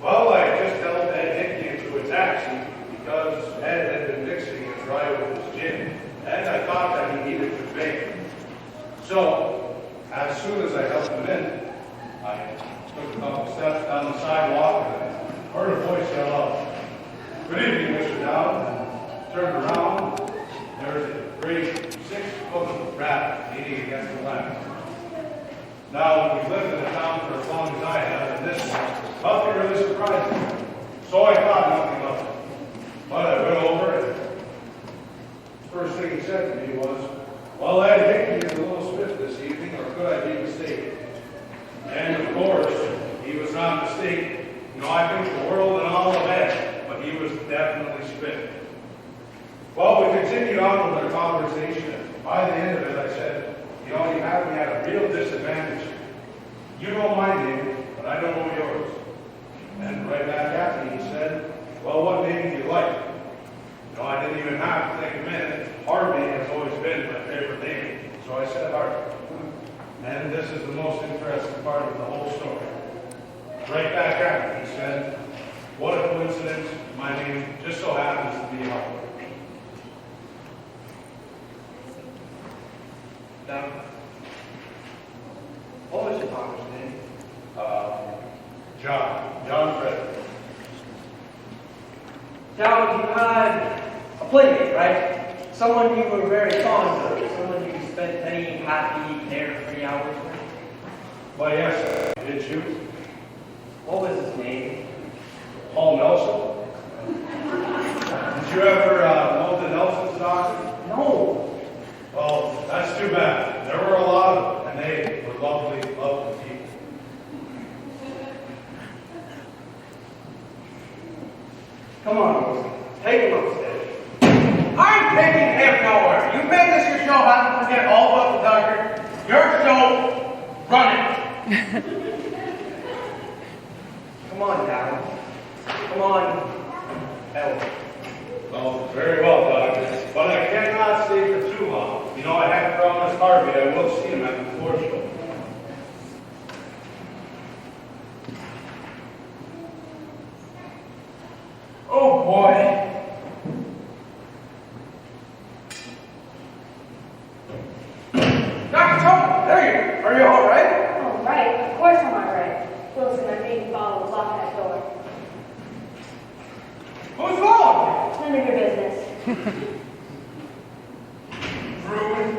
B: Well, I just helped Ed Hickey into a taxi because Ed had been mixing his ride with his gin, and I thought that he needed to bake. So, as soon as I helped him in, I took a couple steps down the sidewalk and I heard a voice yell out, "Good evening, Mr. Dow," and turned around. There was a great 6-foot rat leaning against the lamp. Now, we've lived in the town for as long as I have, and this nothing really surprised me. So I thought nothing of it. But I went over, and the first thing he said to me was, "Well, Ed Hickey is a little stiff this evening, or could I be mistaken?" And of course, he was not mistaken. You know, I think the world and all of Ed, but he was definitely spit. Well, we continued on with our conversation. By the end of it, I said, "You know, you have me at a real disadvantage. You know my name, but I don't know yours." And right back at me, he said, "Well, what name do you like?" You know, I didn't even have to think a minute. Harvey has always been my favorite name, so I said Harvey. And this is the most interesting part of the whole story. Right back at me, he said. What a coincidence, my name just so happens to be Harper.
D: Now, what was your father's name?
B: John Frederick.
D: Now, you had a playmate, right? Someone you were very fond of, someone you spent many happy, carefree hours with.
B: Why, yes, did you?
D: What was his name?
B: Paul Nelson. Did you ever know the Nelsons, Doctor?
D: No.
B: Well, that's too bad. There were a lot of them, and they were lovely, lovely people.
D: Come on, Wilson. Take him upstairs. I'm taking him nowhere. You made this your show, have to forget all about the doctor. Your show, run it. Come on, Dad. Come on, Ellen.
B: Oh, very well, Doctor. But I cannot stay for too long. You know, I had promised Harvey I will see him at the floor show.
D: Oh, boy. Dr. Tony, there you are. Are you all right?
C: All right, of course I'm all right. Wilson, my baby father will lock that door.
D: Who's wrong?
C: None of your business.
D: Rude.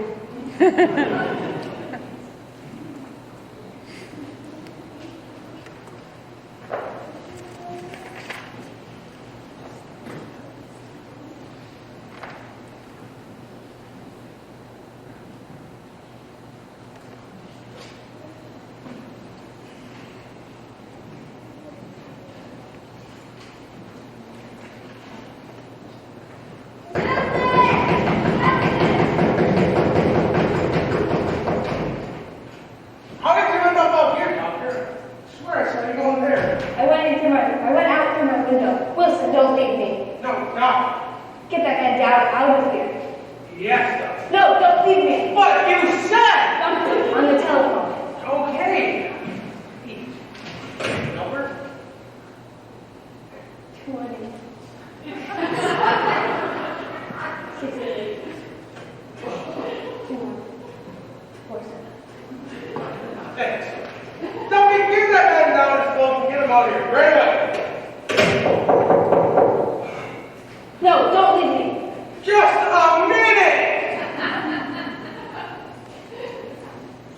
D: How did you end up out here, Doctor? I swear I saw you going there.
C: I went out through my window. Wilson, don't leave me.
D: No, no.
C: Get that man down out of here.
D: Yes, Doctor.
C: No, don't leave me.
D: What you said!
C: On the telephone.
D: Okay. Number?
C: 200. 68. 47.
D: Thanks. Don't be give that man down his phone and get him out of here. Right away.
C: No, don't leave me.
D: Just a minute!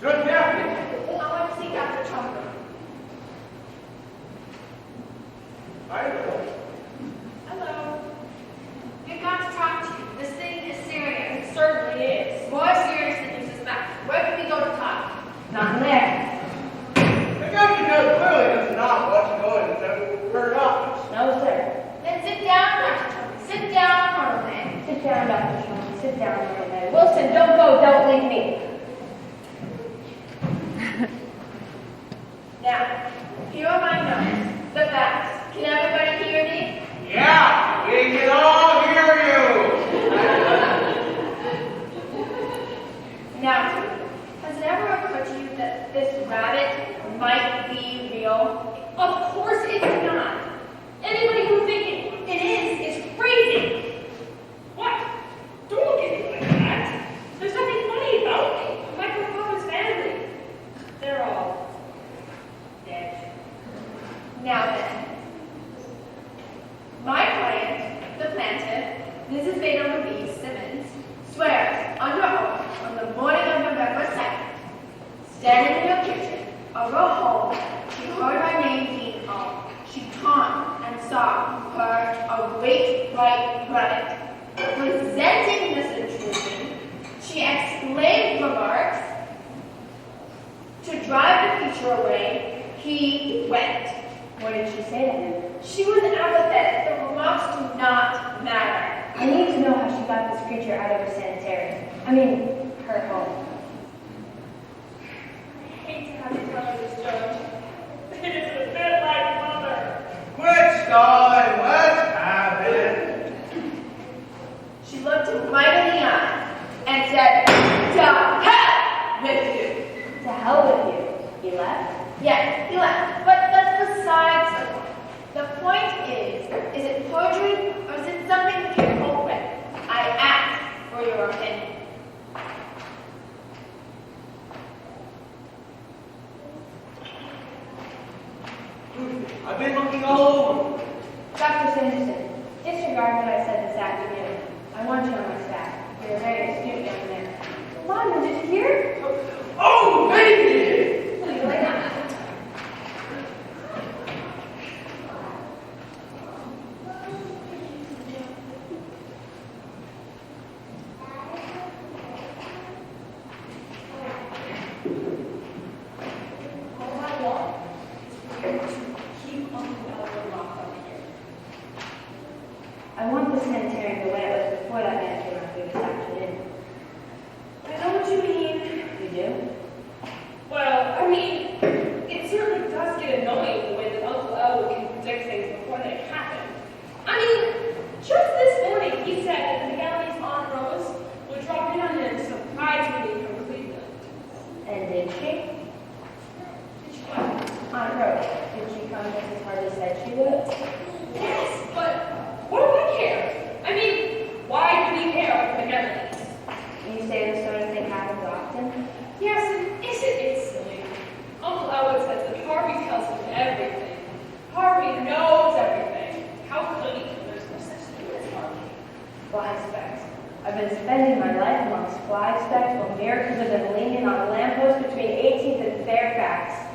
D: Good Daphne.
H: I want to see Dr. Chumper.
D: I know.
H: Hello. We've got to talk to you. This thing is serious. It certainly is. More serious than you suspect. Where can we go to talk?
C: Not in there.
D: The guy you know clearly does not want to go into her office.
C: No, sir.
H: Then sit down, Dr. Chumper. Sit down, Colonel May.
C: Sit down, Dr. Sean. Sit down, little man.
H: Wilson, don't go. Don't leave me. Now, here are my notes. The facts. Can everybody hear me?
D: Yeah, we can all hear you.
H: Now, has it ever occurred to you that this rabbit might be real? Of course it's not. Anybody who thinks it is crazy. What? Don't look at me like that. There's nothing funny about me. My father's family. They're all dead. Now then, my client, the plaintiff, Mrs. Veda Louise Simmons, swears under oath on the morning of November 2nd, standing in her kitchen of her home, she heard her name being called. She turned and saw her a great white rabbit. Resenting this intrusion, she exclaimed remarks. To drive the creature away, he went.
C: What did she say to him?
H: She was apathetic. The remarks do not matter.
C: I need to know how she got this creature out of her sanitarium. I mean, her home.
A: I hate to have to tell you this, Judge. It is a bit like Mother.
D: Quit stalling. Let's have it.
H: She looked him right in the eye and said, "To hell with you."
C: To hell with you. He left?
H: Yes, he left. But that's besides the point. The point is it perjury or is it something you can cope with? I ask for your opinion.
D: I've been looking all over.
G: Dr. Sanderson, disregard what I said this afternoon. I want you on my staff. You're a very astute young man. Lyman, did you hear?
D: Oh, baby!
G: I want the sanitarium the way it was before that man came up here this afternoon.
A: I know what you mean.
G: You do?
A: Well, I mean, it certainly does get annoying the way that Uncle Elwood can predict things before they happen. I mean, just this morning he said that the gallery's Aunt Rose would drop in on him to surprise me from Cleveland.
G: And did she?
A: Did she what?
G: Aunt Rose, did she come just as Harley said she would?
A: Yes, but what do I care? I mean, why do we care about the galleries?
G: You say this sort of thing happens often?
A: Yes, and isn't it silly? Uncle Elwood says that Harvey tells him everything. Harvey knows everything. How could he? There's no such thing as Harvey.
G: Fly specks. I've been spending my life amongst fly specks while miracles have been leaning on a lamppost between 18th and Fairfax.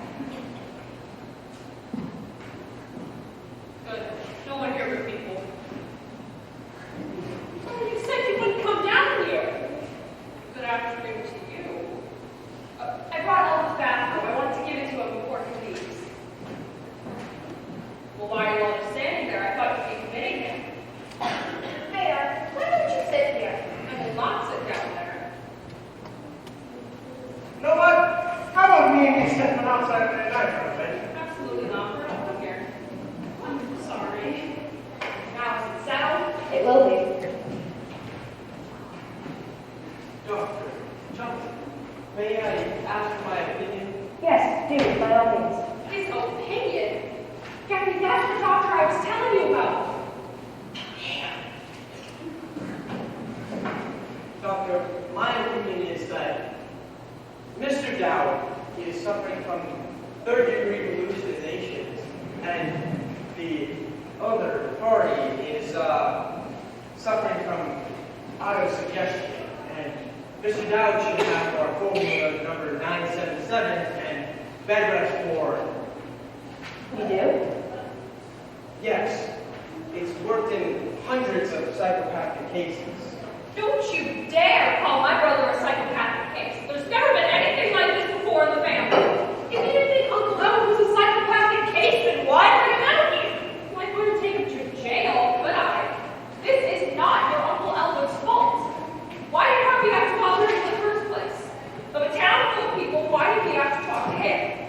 A: Good. No one here but people. Oh, you said you wouldn't come down here. Good afternoon to you. I brought Elwood's bathrobe. I wanted to give it to him before he leaves. Well, why are you all just standing there? I thought you'd be committing him.
H: Mayor, why don't you sit here?
A: I will not sit down there.
D: You know what? How about me and you stepping outside of that night for a bit?
A: Absolutely not. We're not here. I'm sorry. Now is it settled?
G: It will be.
D: Doctor, Johnson, may I ask my opinion?
G: Yes, do, by all means.
A: His opinion? Gabby, that's the doctor I was telling you about.
D: Doctor, my opinion is that Mr. Dowd is suffering from third-degree hallucinations, and the other party is suffering from autosuggestion. And Mr. Dowd should have our formula number 977 and bed rest for.
G: You do?
D: Yes, it's worked in hundreds of psychopathic cases.
A: Don't you dare call my brother a psychopathic case. There's never been anything like this before in the family. If you didn't think Uncle Elwood was a psychopathic case, then why bring him out here? Well, I wouldn't take him to jail, could I? This is not your Uncle Elwood's fault. Why did Harvey have to bother him in the first place? Of a town full of people, why did he have to talk to him?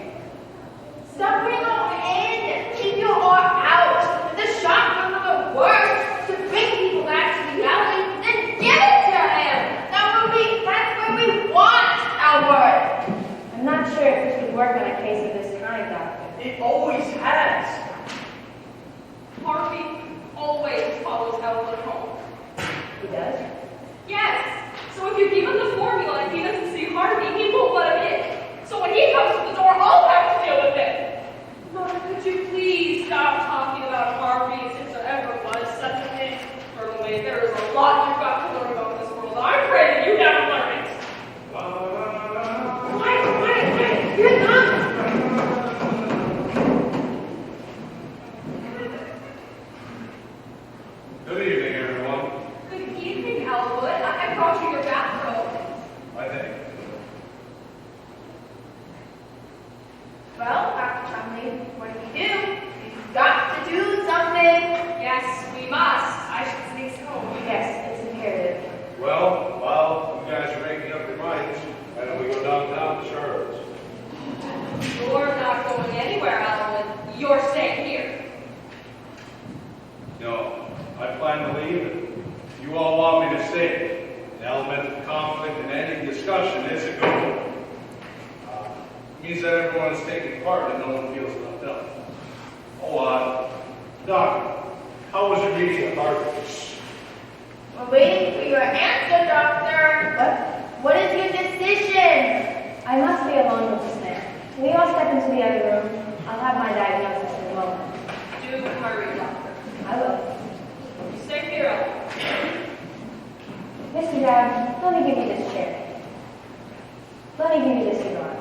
H: Stop bringing them in. Keep your art out. The shock room of the worst. To bring people back to reality, then give it to him. That's where we want Albert.
G: I'm not sure if this would work on a case of this kind, Doctor.
D: It always has.
A: Harvey always follows Elwood home.
G: He does?
A: Yes. So if you give him the formula and he doesn't see Harvey, he won't let him in. So when he comes to the door, I'll have to deal with it. Mother, could you please stop talking about Harvey as if there ever was such a thing? Early, there is a lot you've got to learn about this world. I'm afraid that you haven't learned it. Quiet. You're not.
B: Good evening, everyone.
A: Good evening, Elwood. I brought you your bathrobe.
B: I think.
H: Well, Dr. Chumley, what do we do? We've got to do something.
A: Yes, we must. I should say so.
G: Yes, it's imperative.
B: Well, while you guys are making up your minds, why don't we go downtown to Charlotte's?
A: You're not going anywhere, Elwood. You're staying here.
B: No, I plan to leave, and if you all want me to stay, the element of conflict in any discussion is a good one. It means that everyone is taking part and no one feels left out. Doc, how was your meeting with Arthur?
H: We're waiting for your answer, Doctor. What is your decision?
G: I must be alone with this man. Can we all step into the other room? I'll have my diagnosis in a moment.
A: Do hurry, doctor.
G: I will.
A: You stay here, Ellen.
G: Mr. Dad, let me give you this chair. Let me give you this cigar.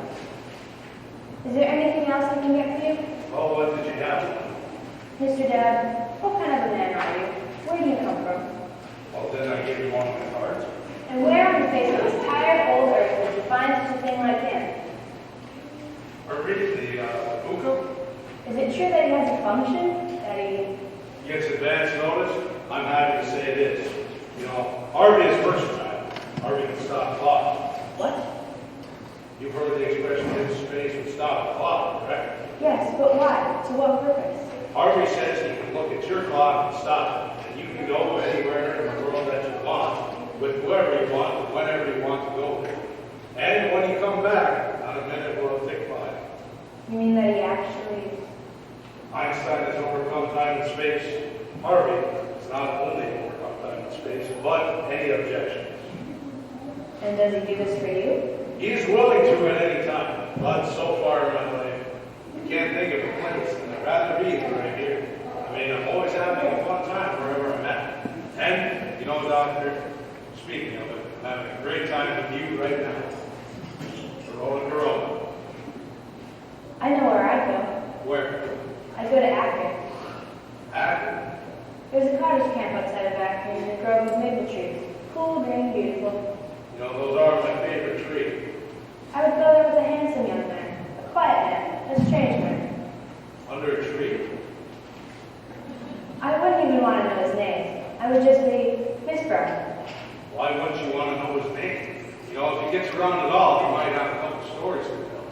G: Is there anything else I can get for you?
B: Oh, what did you have?
G: Mr. Dad, what kind of a man are you? Where do you come from?
B: Well, then I gave you one of my cards.
G: And where on the face of this tired old earth would you find such a thing like him?
B: Read the buka?
G: Is it true that he has a function? That he...
B: Gets advance notice? I'm happy to say it is. You know, Harvey is versatile. Harvey can stop clock.
G: What?
B: You've heard the expression his space would stop the clock, correct?
G: Yes, but why? To what purpose?
B: Harvey says he can look at your clock and stop it, and you can go anywhere in the world that you want, with whoever you want, whenever you want to go there. And when you come back, not a minute will tick by.
G: You mean that he actually...
B: Einstein has overcome time and space. Harvey has not only overcome time and space, but any objections.
G: And does he do this for you?
B: He is willing to at any time, but so far in my life, I can't think of a place that I'd rather be than right here. I mean, I'm always having a fun time wherever I'm at. And, you know, Doctor, speaking of it, I'm having a great time with you right now. Corona.
G: I know where I'd go.
B: Where?
G: I'd go to Akron.
B: Akron.
G: There's a cottage camp outside of Akron in a grove of maple trees. Cool, green, beautiful.
B: You know, those are my favorite trees.
G: I would go there with a handsome young man, a quiet man, a strange man.
B: Under a tree?
G: I wouldn't even want to know his name. I would just be Miss Brown.
B: Why wouldn't you want to know his name? You know, if he gets around at all, he might have a couple stories to tell.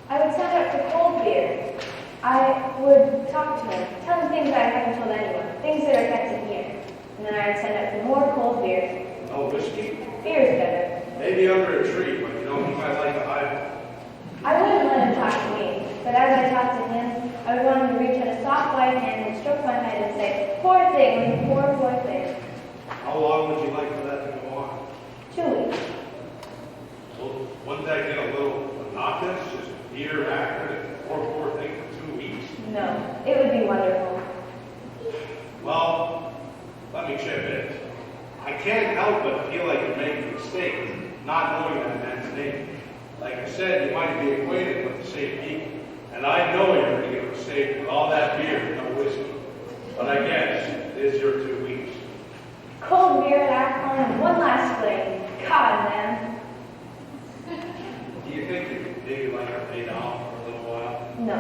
G: I would sign up for cold beer. I would talk to him, tell him things I haven't told anyone, things that are kept in here. And then I would sign up for more cold beer.
B: No whiskey?
G: Beer's better.
B: Maybe under a tree, but you know, he might like a highball.
G: I wouldn't let him talk to me, but as I talked to him, I would want him to reach out a soft white hand and stroke my head and say, poor thing, poor thing.
B: How long would you like for that to go on?
G: 2 weeks.
B: Well, wouldn't that get a little monotonous? Just beer, Akron, and poor thing for 2 weeks?
G: No, it would be wonderful.
B: Well, let me chip in. I can't help but feel like you're making a mistake, not knowing that man's name. Like I said, you might be acquainted with the same people. And I know you're making a mistake with all that beer and no whiskey. But I guess it is your 2 weeks.
G: Cold beer at Akron and one last fling. God, man.
B: Do you think you could maybe like to pay down for a little while?
G: No.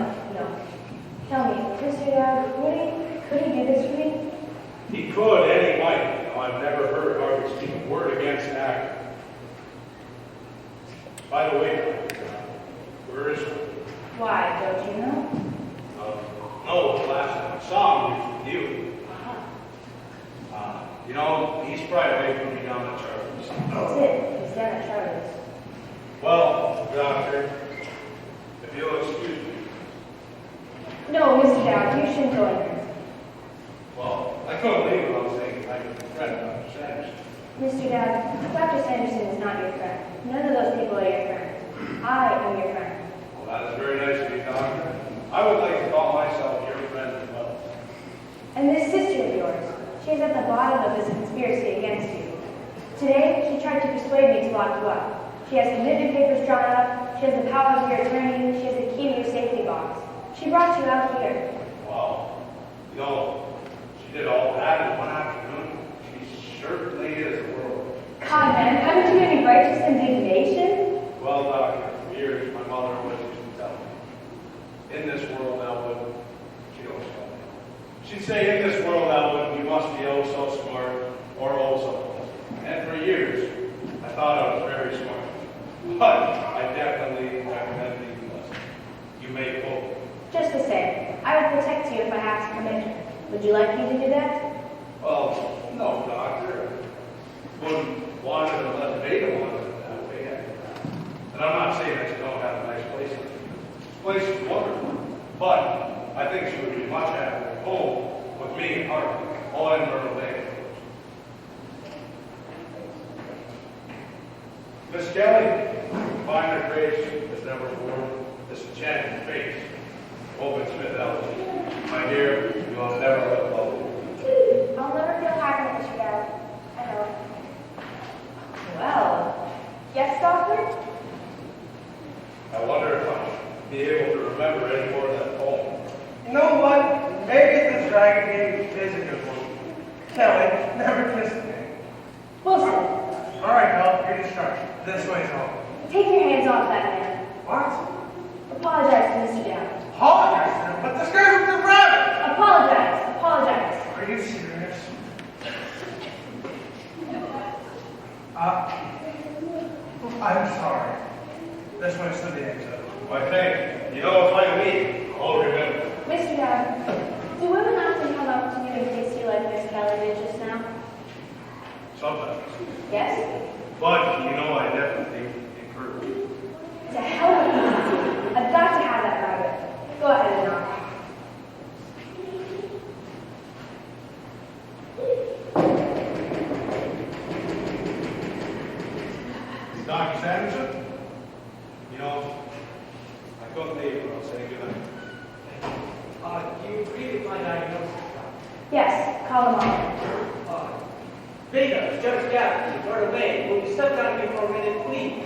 G: Tell me, Mr. Dad, could he do this for me?
B: He could, and he might. You know, I've never heard Harvey speak a word against Akron. By the way, where is he?
G: Why, don't you know?
B: No, the last time I saw him, he was with you. You know, he's probably waiting for me down at Charlie's.
G: That's it. He's down at Charlie's.
B: Well, Doctor, if you'll excuse me.
G: No, Mr. Dad, you shouldn't go in there.
B: Well, I couldn't leave without saying hi to my friend, Dr. Sanderson.
G: Mr. Dad, Dr. Sanderson is not your friend. None of those people are your friends. I am your friend.
B: Well, that is very nice of you, Doctor. I would like to call myself your friend as well.
G: And this sister of yours, she is at the bottom of this conspiracy against you. Today, she tried to persuade me to lock you up. She has commitment papers drawn up, she has the power of your attorney, she has the key to your safety box. She brought you out here.
B: Wow. You know, she did all that in one afternoon. She certainly is a world.
G: God, man, haven't you any righteous indignation?
B: Well, Doctor, for years my mother always used to tell me, in this world thou would, she always told me. She'd say, in this world thou would, you must be oh so smart or oh so clever. And for years, I thought I was very smart. But I definitely recommend these lessons. You may quote.
G: Just the same, I would protect you if I have to come in. Would you like me to do that?
B: Well, no, Doctor. I wouldn't want to let Beta want it that way. And I'm not saying that you don't have a nice place. This place is wonderful. But I think she would be much happier at home with me and Harvey, all in Myrtle Bay. Miss Kelly, find her grace as number 4, this enchanting face, Open Smith Ellis. My dear, you will never let go.
C: I'll never feel happy, Mr. Dowd. I know.
G: Well, yes, Doctor?
B: I wonder if I'll be able to remember any more of that poem.
D: You know what? Maybe the dragon game is a good one. Kelly, never kiss me.
G: Wilson,
D: All right, Bill, you're discharged. This way's home.
G: take your hands off that man.
D: What?
G: Apologize to Mr. Dowd.
D: Apologize to him, but this guy's a rabbit.
G: Apologize. Apologize.
D: Are you serious? I'm sorry. This one's to the exit.
B: Why, thank you. You know, if I leave, I'll remember.
G: Mr. Dowd, do women often come up to you and kiss you like Miss Kelly did just now?
B: Sometimes.
G: Yes?
B: But, you know, I definitely encourage.
G: To hell with you. I've got to have that rabbit. Go ahead and knock.
B: Dr. Sanderson, you know, I couldn't leave without saying goodnight.
D: Do you agree with my diagnosis?
G: Yes, call him off.
D: Vega, Judge Gaffney, right away. Will you step down here for a minute, please?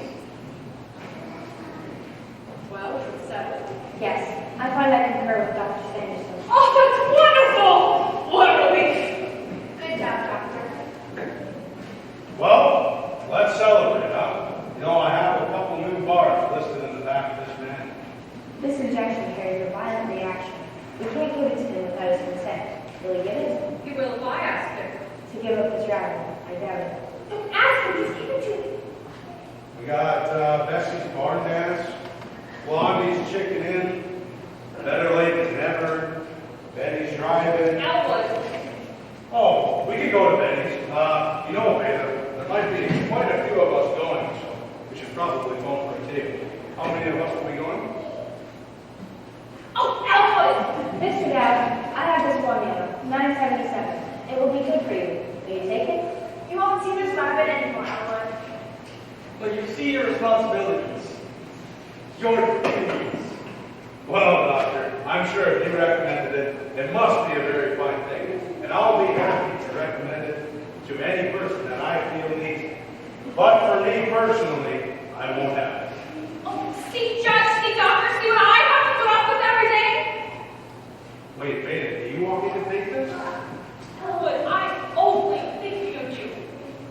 A: Well, it's settled.
G: Yes, I find I concur with Dr. Sanderson.
A: Oh, that's wonderful! What a relief!
C: Good job, Doctor.
B: Well, let's celebrate, huh? You know, I have a couple new bars listed in the back of this man.
G: This injection carries a violent reaction. We can't give it to him without his consent. Will he give it?
A: He will if I ask him.
G: To give up his rabbit. I doubt it.
C: Don't ask him, just give it to me.
B: We got Bessie's barn dance, Blondie's chicken in, better late than never, Betty's driving.
A: Elwood.
B: Oh, we could go to Betty's. You know, there might be quite a few of us going, so we should probably phone for a table. How many of us will be going?
A: Oh, Elwood!
G: Mr. Dowd, I have this formula, 977. It will be good for you. Will you take it?
C: You won't see this rabbit anymore, Elwood.
D: But you see your responsibilities. Your duties.
B: Well, doctor, I'm sure if you recommended it, it must be a very fine thing. And I'll be happy to recommend it to any person that I feel needs it. But for me personally, I won't have it.
A: Oh, see, Judge, see, Doctor, see what I have to put up with every day?
B: Wait, do you want me to take this?
A: Elwood, I'm only thinking of you.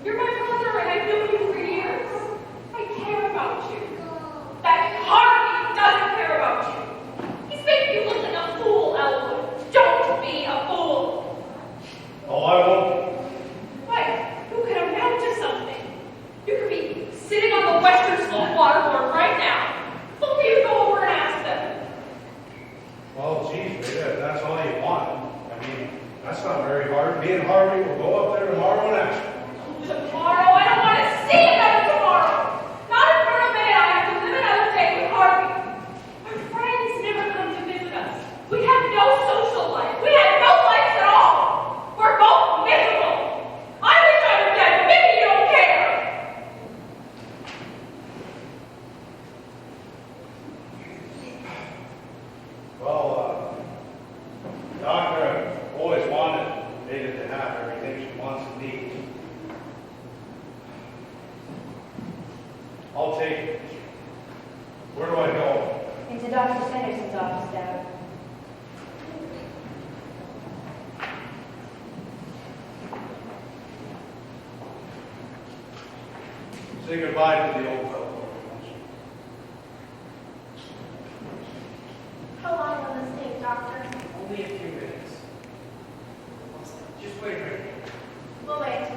A: You're my brother, and I've known you for years. I care about you. That Harvey doesn't care about you. He's making you look like a fool, Elwood. Don't be a fool.
B: Oh, I won't.
A: What? You could amount to something. You could be sitting on the Western Slope waterboard right now. What will you go over and ask them?
B: Well, geez, Rita, if that's all you want. I mean, that's not very hard. Me and Harvey will go up there tomorrow and ask them.
A: Tomorrow? I don't want to see another tomorrow. Not in front of me. I have to live another day with Harvey. Our friends never come to visit us. We have no social life. We have no lives at all. We're both miserable. I wish I were dead, but maybe you don't care.
B: Well, Doctor, I've always wanted Rita to have everything she wants and needs. I'll take it. Where do I go?
G: Into Dr. Sanderson's office, Dowd.
B: Say goodbye to the old fellow.
C: How long will this take, Doctor?
D: Only a few minutes. Just wait right here.
C: We'll wait.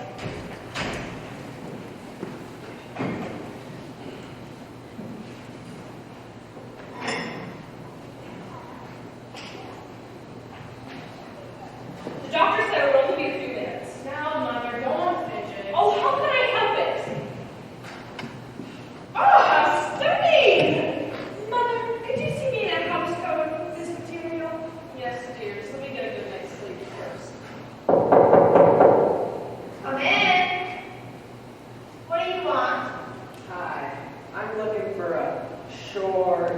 A: The doctor said it would only be a few minutes. Now, Mother, don't fidget. Oh, how can I help it?
D: for a short,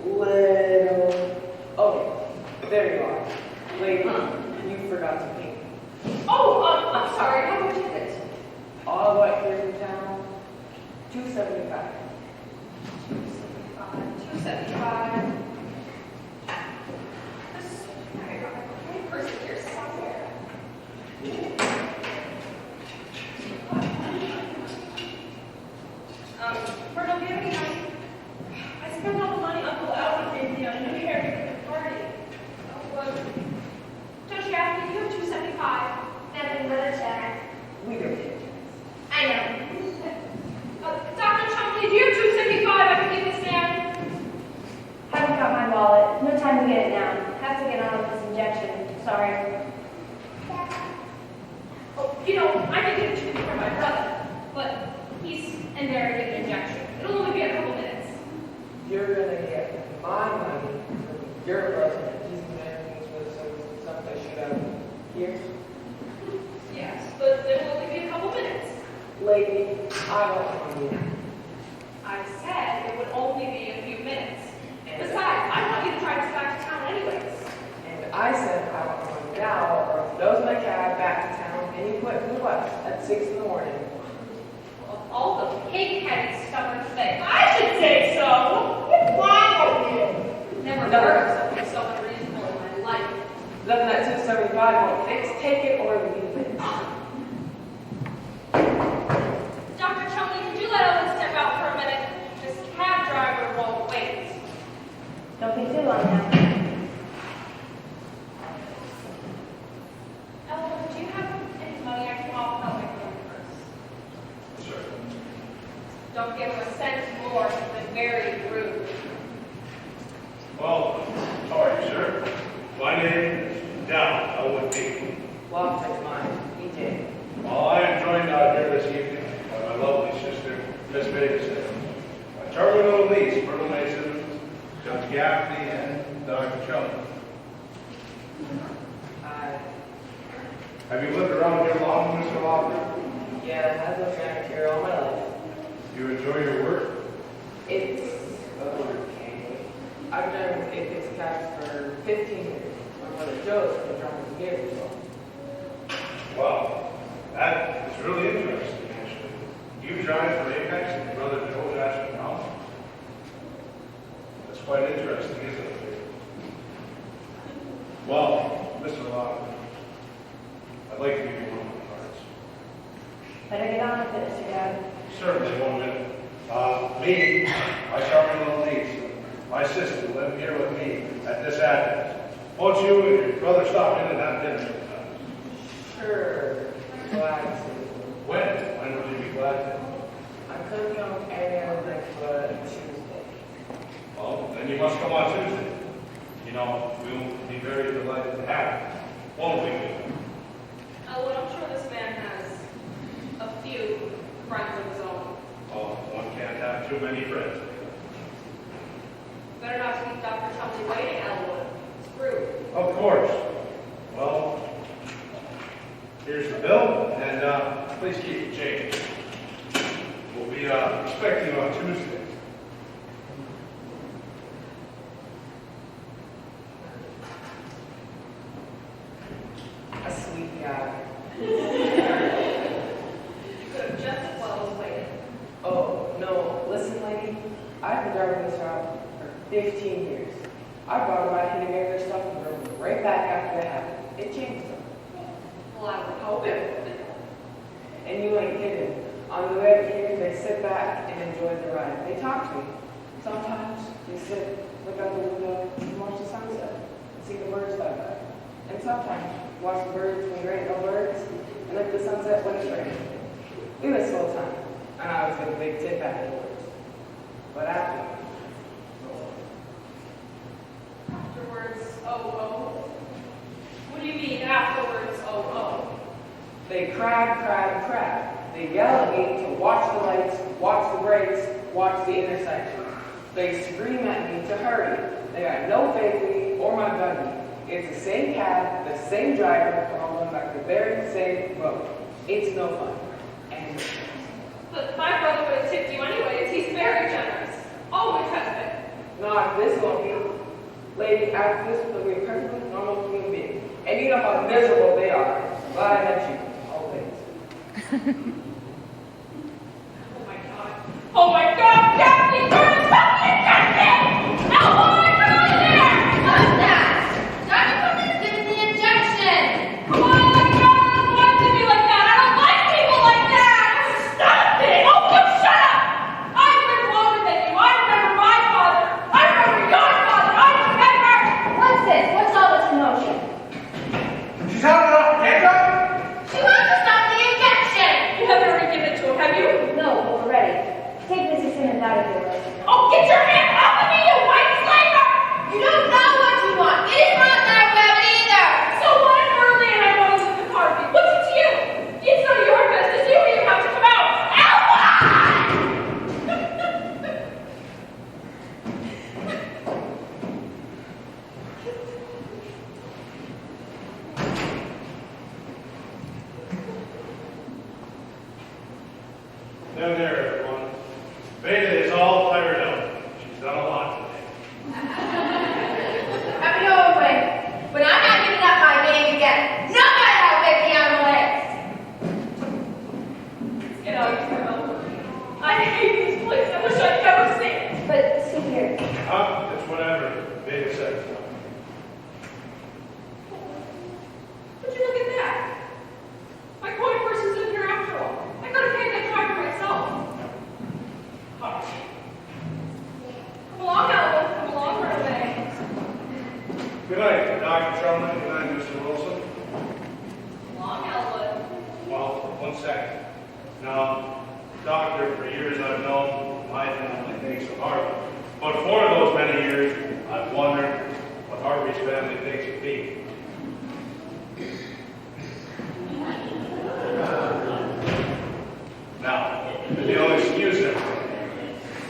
D: little... Oh, there you are. Lady, you forgot to pay.
A: Oh, I'm sorry. How much is it?
D: All right here in town, $2.75.
A: 275. I got my purse here somewhere. Myrtle, do you have any money? I spent all the money Uncle Alvin gave me on a new haircut at the party. Don't you have me? You have 275.
H: Nothing but a check.
D: We don't get
H: I know.
A: Dr. Chumley, do you have 275 I can give this man?
G: Haven't got my wallet. No time to get it now. Have to get on with this injection. Sorry.
A: Oh, you know, I can give it to you for my brother, but he's in there to get an injection. It'll only be a couple minutes.
D: You're gonna get my money from your brother. He's Americans with some they should have here.
A: Yes, but it will only be a couple minutes.
D: Lady, I don't want you.
A: I said it would only be a few minutes. Besides, I want you to drive us back to town anyways.
D: And I said I don't want you now, or if those my cab back to town, and you quit from the bus at 6 in the morning.
A: Well, all the pig-headed stubborn thing. I should say so. What's wrong with you? Never heard of something so unreasonable in my life.
D: Nothing that 275 won't fix. Take it or leave it.
A: Dr. Chumley, could you let Ellen step out for a minute? This cab driver won't wait.
G: Don't be too long now.
A: Ellen, do you have any money I can offer my phone first?
B: Sure.
A: Don't give him a cent more than very rude.
B: Well, how are you, sir? My name is Down. I would be.
D: Well, take mine. EJ.
B: Well, I am joined out here this evening by my lovely sister, Miss Babysitter. My terminal niece, Myrtle Mason, Judge Gaffney, and Dr. Chumley. Have you lived around here long, Mr. Walker?
D: Yeah, I've lived around here all my life.
B: You enjoy your work?
D: It's okay. I've done Apex cabs for 15 years. My brother Joe's been driving years ago.
B: Wow, that is really interesting, actually. You drive for Apex and your brother Joe drives for Mount? That's quite interesting, isn't it? Well, Mr. Locker, I'd like to give you one of my cards.
G: Better get on with it, Mr. Dad.
B: Certainly, 1 minute. Me, my charming little niece, my sister live here with me at this address. Won't you and your brother stop in and have dinner sometime?
D: Sure. Glad to.
B: When? When would you be glad to?
D: I could come any other day but Tuesday.
B: Well, then you must come on Tuesday. You know, we'll be very delighted to have you. Won't we?
A: Well, I'm sure this man has a few friends of his own.
B: Oh, one can't have too many friends.
A: Better not keep Dr. Chumley waiting, Elwood. It's rude.
B: Of course. Well, here's the bill, and please keep the change. We'll be expecting you on Tuesday.
D: A sweet guy.
A: You could have just as well as waited.
D: Oh, no. Listen, lady. I've been driving this route for 15 years. I brought my hitting their stuff and drove them right back after it happened. It changed them.
A: Well, I would hope it would.
D: And you ain't kidding. On the way here, they sit back and enjoy the ride. They talk to me. Sometimes they sit, look out the window, and watch the sunset, and see the birds fly by. And sometimes watch the birds when there ain't no birds, and look at the sunset when it's raining. We had a slow time, and I was a big tip afterwards. But after,
A: Afterwards, oh. What do you mean afterwards, oh?
D: they crab. They yell at me to watch the lights, watch the brakes, watch the intersections. They scream at me to hurry. They got no faith in me or my buggy. It's the same cab, the same driver, and I'm going back the very same road. It's no fun. And
A: But my brother would have tipped you anyways. He's very generous.
D: not this long. Lady asked this to be a perfectly normal human being. And you know how miserable they are. Glad I met you. Always.
A: Oh my God, Captain! You're a fucking captain! No, oh my God, there!
H: What's that? Dr. Cookie's giving the injection.
A: Come on, let go! I don't want to be like that! I don't like people like that! Stop it! Oh, you shut up! I've lived longer than you. I remember my father. I remember your father. I remember...
G: What's this? What's all this commotion?
B: She's having enough of ketchup?
H: She wants to stop the injection.
A: You haven't already given it to him, have you?
G: No, but we're ready. Take Mrs. Simmons out of here.
A: Oh, get your hand off of me, you white slaver!
H: You don't know what you want. It is not that web either.
A: So what if Early and I want to live with Harvey? What's it to you? It's none of your business. You even have to come out.
B: There, everyone. Beta is all fired up. She's done a lot today.
H: Have it over with. But I'm not giving up my game again. No matter how big the animal is.
A: Get out of here. I hate this place. I wish I'd never seen it.
G: But see here.
B: It's whatever Beta says.
A: Would you look at that? My coin purse is in here after all. I could have paid that driver myself. Hush. Come along, Alvin. Come along right away.
B: Good night, Dr. Trumman. Good night, Mr. Wilson.
A: Come along, Alvin.
B: Well, 1 second. Now, doctor, for years I've known my family thinks of Harvey. But for those many years, I've wondered what Harvey's family thinks of me. Now, if you'll excuse him,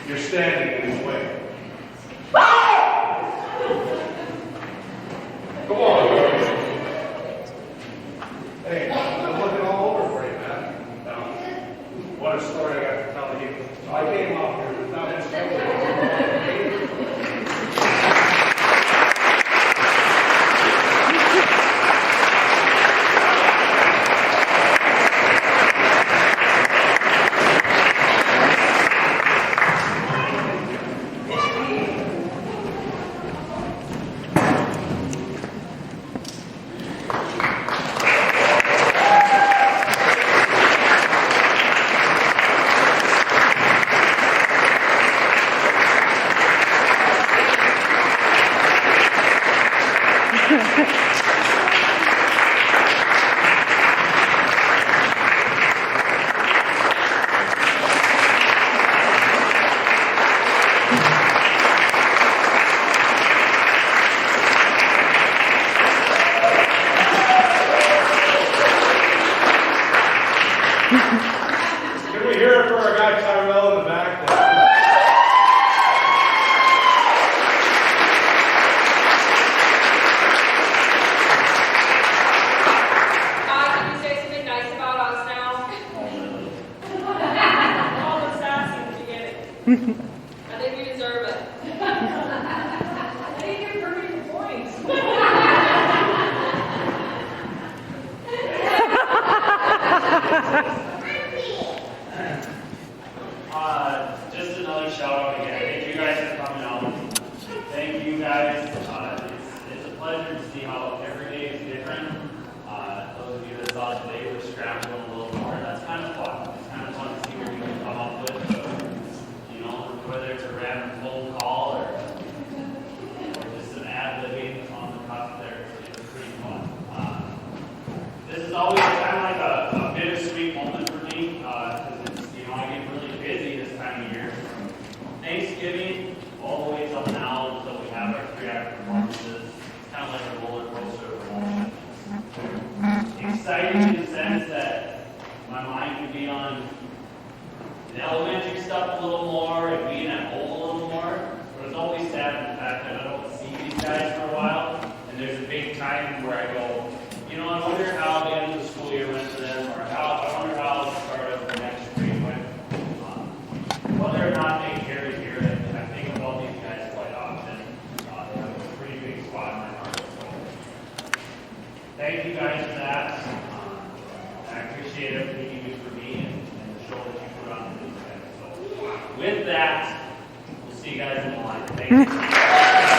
B: you're standing in his way. Come on, Harvey. Hey, I'm looking all over for you, man. Now, what a story I got to tell you. So I came off here without Can we hear it for our guy Tyrell in the back?
A: Can you say something nice about us now? All the sassy to get it. I think we deserve it. I think you're proving the points.
F: Just another shout out again. Thank you guys for coming out. Thank you guys. It's a pleasure to see how every day is different. Those of you that saw today were scrambling a little more. That's kind of fun. It's kind of fun to see what we can come up with. You know, thank you guys for that. I appreciate everything you do for me and the show that you put on for these guys. So with that, we'll see you guys in the line. Thank you.